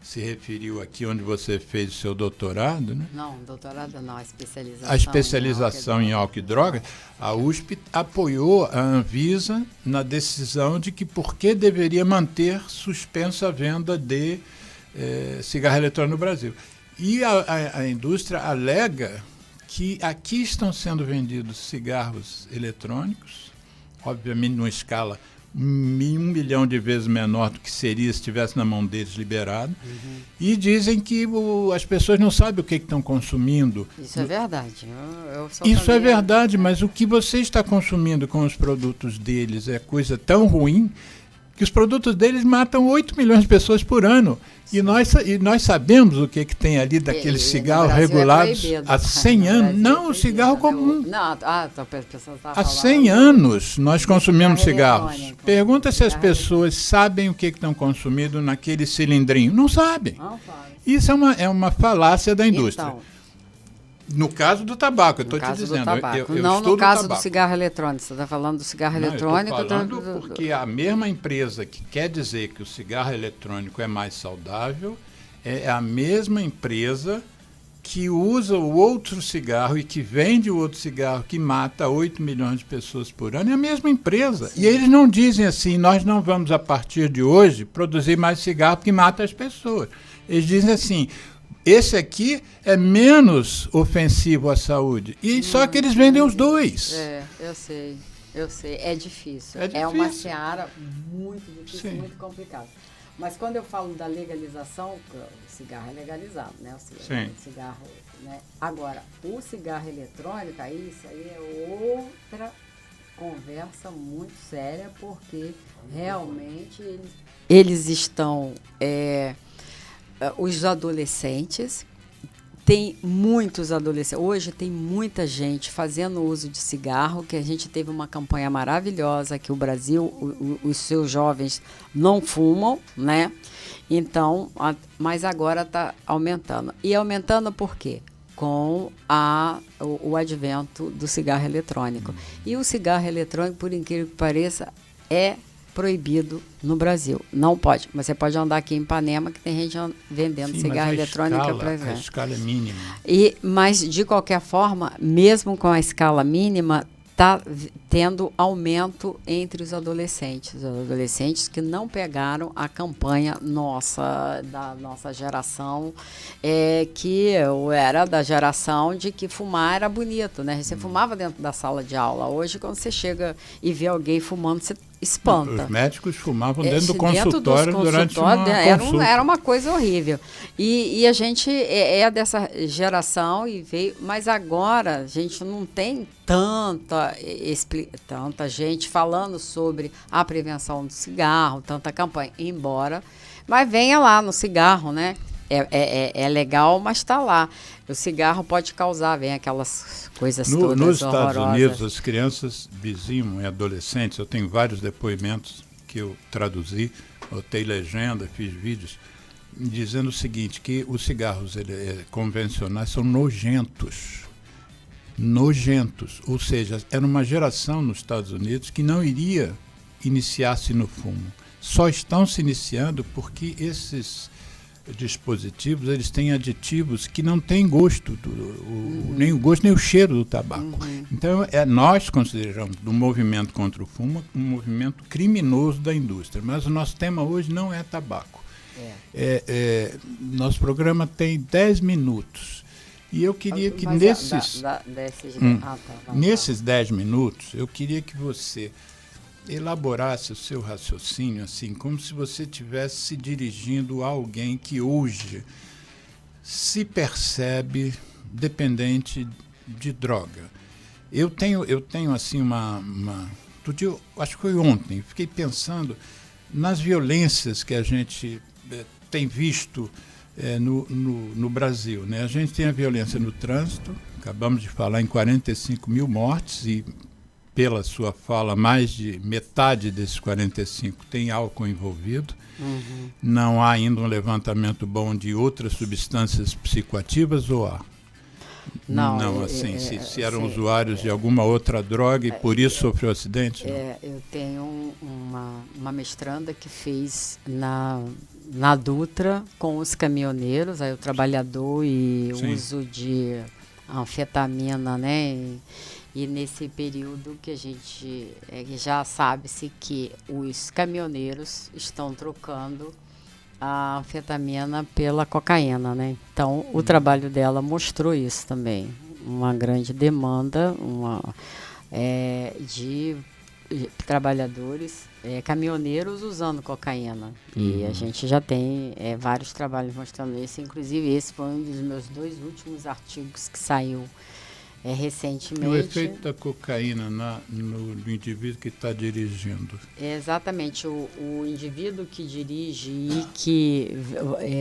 se referiu aqui, onde você fez o seu doutorado, né? Não, doutorado não, a especialização. A especialização em álcool e droga. A USP apoiou a Anvisa na decisão de que por que deveria manter suspensa a venda de cigarro eletrônico no Brasil. E a indústria alega que aqui estão sendo vendidos cigarros eletrônicos, obviamente numa escala 1 milhão de vezes menor do que seria se estivesse na mão deles liberado, e dizem que as pessoas não sabem o que estão consumindo. Isso é verdade. Isso é verdade, mas o que você está consumindo com os produtos deles é coisa tão ruim que os produtos deles matam 8 milhões de pessoas por ano. E nós sabemos o que tem ali daqueles cigarros regulados há 100 anos. Não, o cigarro comum. Não, a pessoa tá há 100 anos nós consumimos cigarros. Pergunta se as pessoas sabem o que estão consumindo naquele cilindrinho. Não sabem. Isso é uma falácia da indústria. Então, no caso do tabaco, eu estou te dizendo. Não no caso do cigarro eletrônico. Você está falando do cigarro eletrônico? Eu estou falando porque a mesma empresa que quer dizer que o cigarro eletrônico é mais saudável é a mesma empresa que usa o outro cigarro e que vende o outro cigarro que mata 8 milhões de pessoas por ano. É a mesma empresa. Sim. E eles não dizem assim, nós não vamos a partir de hoje produzir mais cigarro que mata as pessoas. Eles dizem assim, esse aqui é menos ofensivo à saúde. E só que eles vendem os dois. Eu sei. É difícil. É uma seara muito difícil, sim, muito complicada. Mas quando eu falo da legalização, o cigarro é legalizado, né? O cigarro, né? Agora, o cigarro eletrônico, isso aí é outra conversa muito séria, porque realmente eles estão... os adolescentes, tem muitos adolescentes, hoje tem muita gente fazendo uso de cigarro, que a gente teve uma campanha maravilhosa que o Brasil, os seus jovens não fumam, né? Então, mas agora está aumentando. E aumentando por quê? Com o advento do cigarro eletrônico. E o cigarro eletrônico, por incrível que pareça, é proibido no Brasil. Não pode. Você pode andar aqui em Ipanema, que tem gente vendendo cigarro eletrônico. A escala é mínima. Mas, de qualquer forma, mesmo com a escala mínima, está tendo aumento entre os adolescentes. Os adolescentes que não pegaram a campanha da nossa geração, que eu era da geração de que fumar era bonito, né? Você fumava dentro da sala de aula. Hoje, quando você chega e vê alguém fumando, você espanta. Os médicos fumavam dentro do consultório durante uma consulta. Era uma coisa horrível. E a gente é dessa geração e veio, mas agora a gente não tem tanta gente falando sobre a prevenção do cigarro, tanta campanha, mas venha lá no cigarro, né? É legal, mas está lá. O cigarro pode causar, vem aquelas coisas todas nos horrorosas. Estados Unidos, as crianças dizimam e adolescentes, eu tenho vários depoimentos que eu traduzi, botei legenda, fiz vídeos, dizendo o seguinte, que os cigarros convencionais são nojentos. Ou seja, era uma geração nos Estados Unidos que não iria iniciar-se no fumo. Só estão se iniciando porque esses dispositivos, eles têm aditivos que não têm gosto, nem o gosto nem o cheiro do tabaco. Então, nós consideramos do movimento contra o fumo um movimento criminoso da indústria, mas o nosso tema hoje não é tabaco. Nosso programa tem 10 minutos e eu queria que nesses 10 minutos, eu queria que você elaborasse o seu raciocínio, assim, como se você estivesse se dirigindo a alguém que hoje se percebe dependente de droga. Eu tenho assim, outro dia, acho que foi ontem, fiquei pensando nas violências que a gente tem visto no Brasil, né? A gente tem a violência no trânsito, acabamos de falar em 45 mil mortes e, pela sua fala, mais de metade desses 45 tem álcool envolvido. Uhum. Não há ainda um levantamento bom de outras substâncias psicoativas, ou há? Não, assim, se eram usuários de alguma outra droga e por isso sofreu acidente? Eu tenho uma mestranda que fez na Dutra com os caminhoneiros, aí o trabalhador e o uso de anfetamina, né? E nesse período que a gente já sabe-se que os caminhoneiros estão trocando a anfetamina pela cocaína, né? Então, o trabalho dela mostrou isso também. Uma grande demanda de trabalhadores, caminhoneiros usando cocaína. E a gente já tem vários trabalhos mostrando isso. Inclusive, esse foi um dos meus 2 últimos artigos que saiu recentemente. O efeito da cocaína no indivíduo que está dirigindo. Exatamente. O indivíduo que dirige e que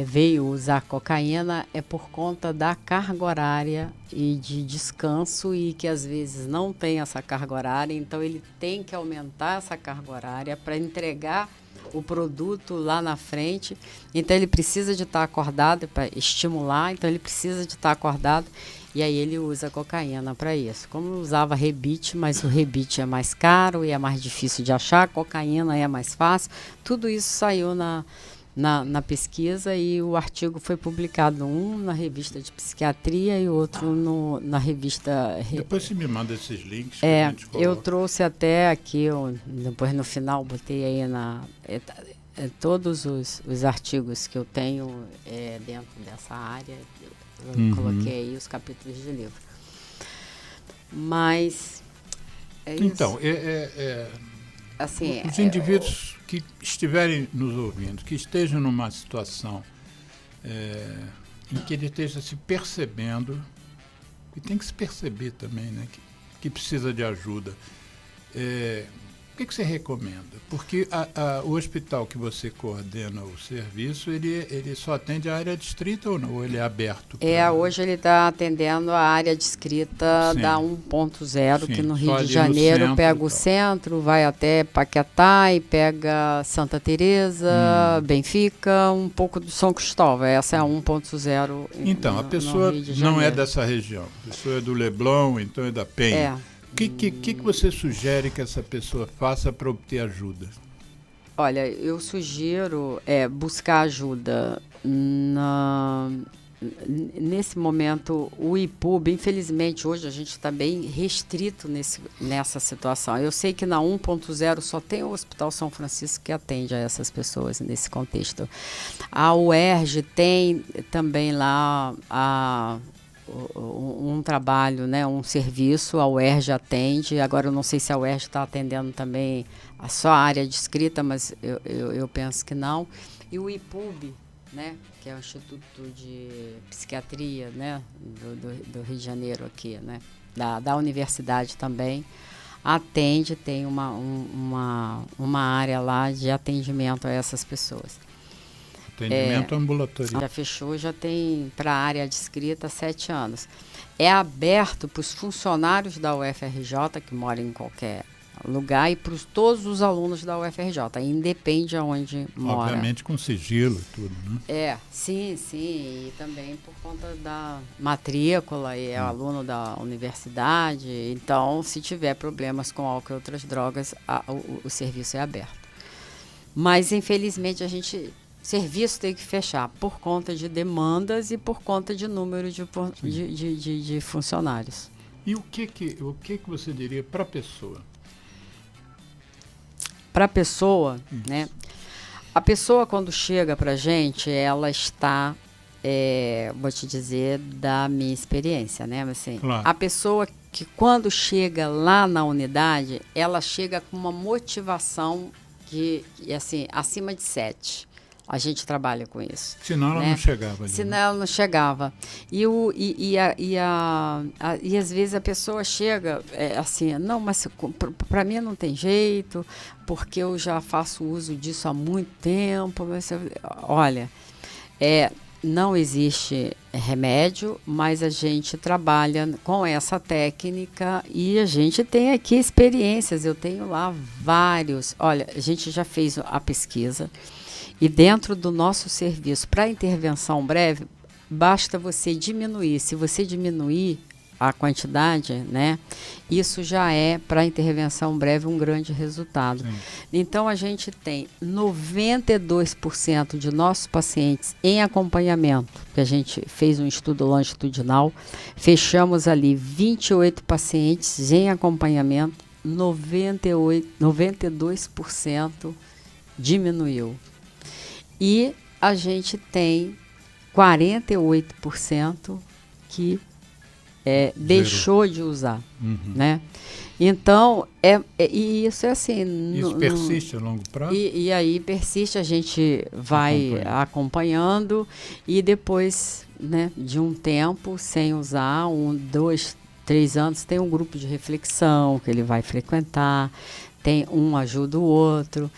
veio usar cocaína é por conta da carga horária e de descanso, e que às vezes não tem essa carga horária, então ele tem que aumentar essa carga horária para entregar o produto lá na frente. Então ele precisa de estar acordado para estimular, então ele precisa de estar acordado. E aí ele usa cocaína para isso. Como usava rebite, mas o rebite é mais caro e é mais difícil de achar, a cocaína é mais fácil. Tudo isso saiu na pesquisa, e o artigo foi publicado, um na revista de psiquiatria e outro na revista... Depois você me manda esses links. Eu trouxe até aqui, depois no final botei aí todos os artigos que eu tenho dentro dessa área. Eu coloquei aí os capítulos de livro. Mas então, assim, os indivíduos que estiverem nos ouvindo, que estejam numa situação em que ele esteja se percebendo, e tem que se perceber também, né, que precisa de ajuda, o que você recomenda? Porque o hospital que você coordena o serviço, ele só atende a área distrita ou não? Ou ele é aberto? Hoje ele está atendendo a área distrita da 1.0, que no Rio de Janeiro pega o centro, vai até Paquetá e pega Santa Teresa, Benfica, um pouco do São Cristóvão. Essa é a 1.0. Então, a pessoa não é dessa região. A pessoa é do Leblon, então é da Penha. O que você sugere que essa pessoa faça para obter ajuda? Olha, eu sugiro buscar ajuda nesse momento. O IPUB, infelizmente, hoje a gente está bem restrito nessa situação. Eu sei que na 1.0 só tem o Hospital São Francisco que atende a essas pessoas nesse contexto. A UERJ tem também lá um trabalho, né, um serviço, a UERJ atende. Agora eu não sei se a UERJ está atendendo também só a área de escrita, mas eu penso que não. E o IPUB, né, que é o Instituto de Psiquiatria, né, do Rio de Janeiro aqui, né, da universidade também, atende, tem uma área lá de atendimento a essas pessoas. Atendimento ambulatorial. Já fechou, já tem para a área descrita 7 anos. É aberto para os funcionários da UFRJ, que moram em qualquer lugar, e para todos os alunos da UFRJ, independe aonde mora. Obviamente com sigilo e tudo, né? Sim, e também por conta da matrícula, e é aluno da universidade. Então, se tiver problemas com álcool e outras drogas, o serviço é aberto. Mas, infelizmente, serviço tem que fechar por conta de demandas e por conta de número de funcionários. E o que você diria para a pessoa? Para a pessoa, né? A pessoa, quando chega para a gente, ela está vou te dizer da minha experiência, né? Assim, Claro. a pessoa que quando chega lá na unidade, ela chega com uma motivação assim, acima de 7. A gente trabalha com isso. Senão ela né? não chegava ali. Senão ela não chegava. E às vezes a pessoa chega assim, não, mas para mim não tem jeito, porque eu já faço uso disso há muito tempo. Mas, olha, não existe remédio, mas a gente trabalha com essa técnica e a gente tem aqui experiências. Eu tenho lá vários. Olha, a gente já fez a pesquisa. E dentro do nosso serviço para intervenção breve, basta você diminuir. Se você diminuir a quantidade, né, isso já é para intervenção breve um grande resultado. Sim. Então, a gente tem 92% de nossos pacientes em acompanhamento, que a gente fez um estudo longitudinal, fechamos ali 28 pacientes em acompanhamento, 92% diminuiu. E a gente tem 48% que deixou de usar, né? Então, e isso é assim... Isso persiste a longo prazo? E aí persiste, a gente vai acompanhando e depois, né, de um tempo sem usar, 1, 2, 3 anos, tem um grupo de reflexão que ele vai frequentar, tem um ajuda o outro,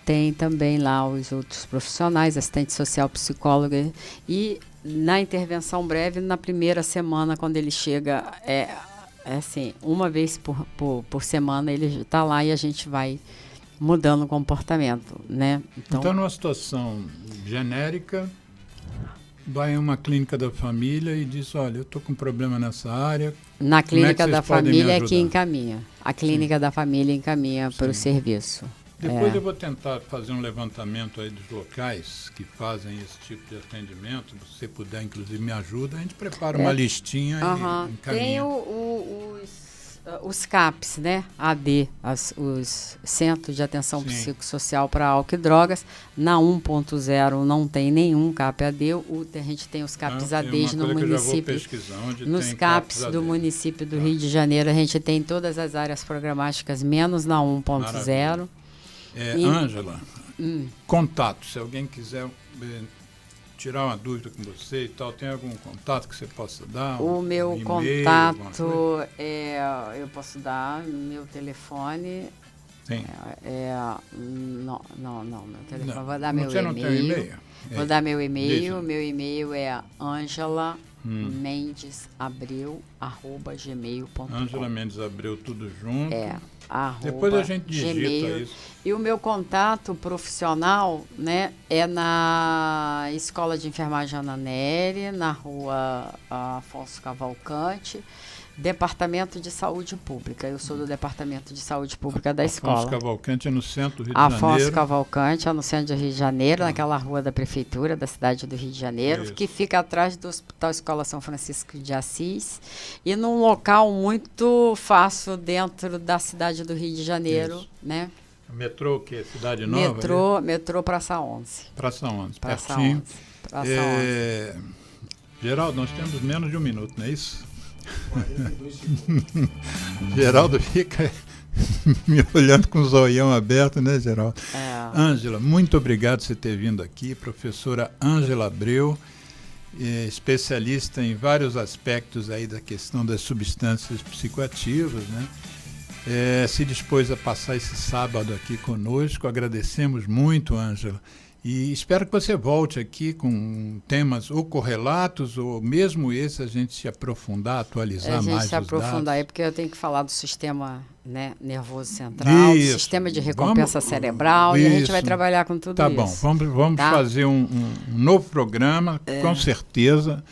tem também lá os outros profissionais, assistente social, psicóloga, e na intervenção breve, na primeira semana, quando ele chega, assim, uma vez por semana ele está lá e a gente vai mudando o comportamento, né? Então, numa situação genérica, vai em uma clínica da família e diz, olha, eu estou com problema nessa área. Na clínica da família é que ajudar? encaminha. A clínica da família encaminha para o serviço. Depois eu vou tentar fazer um levantamento aí dos locais que fazem esse tipo de atendimento. Se você puder, inclusive, me ajuda. A gente prepara uma listinha e encaminha. Tem os CAPs, né? AD, os Centros de Atenção Psicossocial para Álcool e Drogas. Na 1.0 não tem nenhum CAP AD. A gente tem os CAPs ADs no município. Nos CAPs do município do Rio de Janeiro, a gente tem todas as áreas programáticas, menos na 1.0. Ângela, contato. Se alguém quiser tirar uma dúvida com você e tal, tem algum contato que você possa dar? O meu contato, eu posso dar meu telefone. Tem. Não, meu telefone. Não. Vou dar meu Você e-mail. Não tem e-mail? Vou dar meu e-mail. Deixa. Meu e-mail é angelaMendesAbreu@gmail.com. Ângela Mendes Abreu, tudo junto. Depois a gente digita Gmail. isso. E o meu contato profissional, né, é na Escola de Enfermagem Ana Nery, na rua Afonso Cavalcante, Departamento de Saúde Pública. Eu sou do Departamento de Saúde Pública da escola. Afonso Cavalcante é no centro do Rio de Janeiro. Afonso Cavalcante é no centro do Rio de Janeiro, naquela rua da Prefeitura da cidade do Rio de Janeiro, Isso. que fica atrás do Hospital Escola São Francisco de Assis, e num local muito fácil dentro da cidade do Rio de Janeiro, Isso. né? Metrô, o quê? Cidade Nova? Metrô Praça 11. Praça 11, Praça pertinho. 11. Praça 11. Geraldo, nós temos menos de um minuto, não é isso? Geraldo fica me olhando com o zoião aberto, né, Geraldo? Ângela, muito obrigado por você ter vindo aqui. Professora Ângela Abreu, especialista em vários aspectos aí da questão das substâncias psicoativas, né? Se dispôs a passar esse sábado aqui conosco. Agradecemos muito, Ângela. E espero que você volte aqui com temas ou correlatos, ou mesmo esse a gente se aprofundar, atualizar mais os dados. A gente se aprofundar, porque eu tenho que falar do sistema, né, nervoso central, do sistema de recompensa cerebral, e a gente vai trabalhar com tudo isso. Tá bom, vamos fazer um novo programa, com certeza.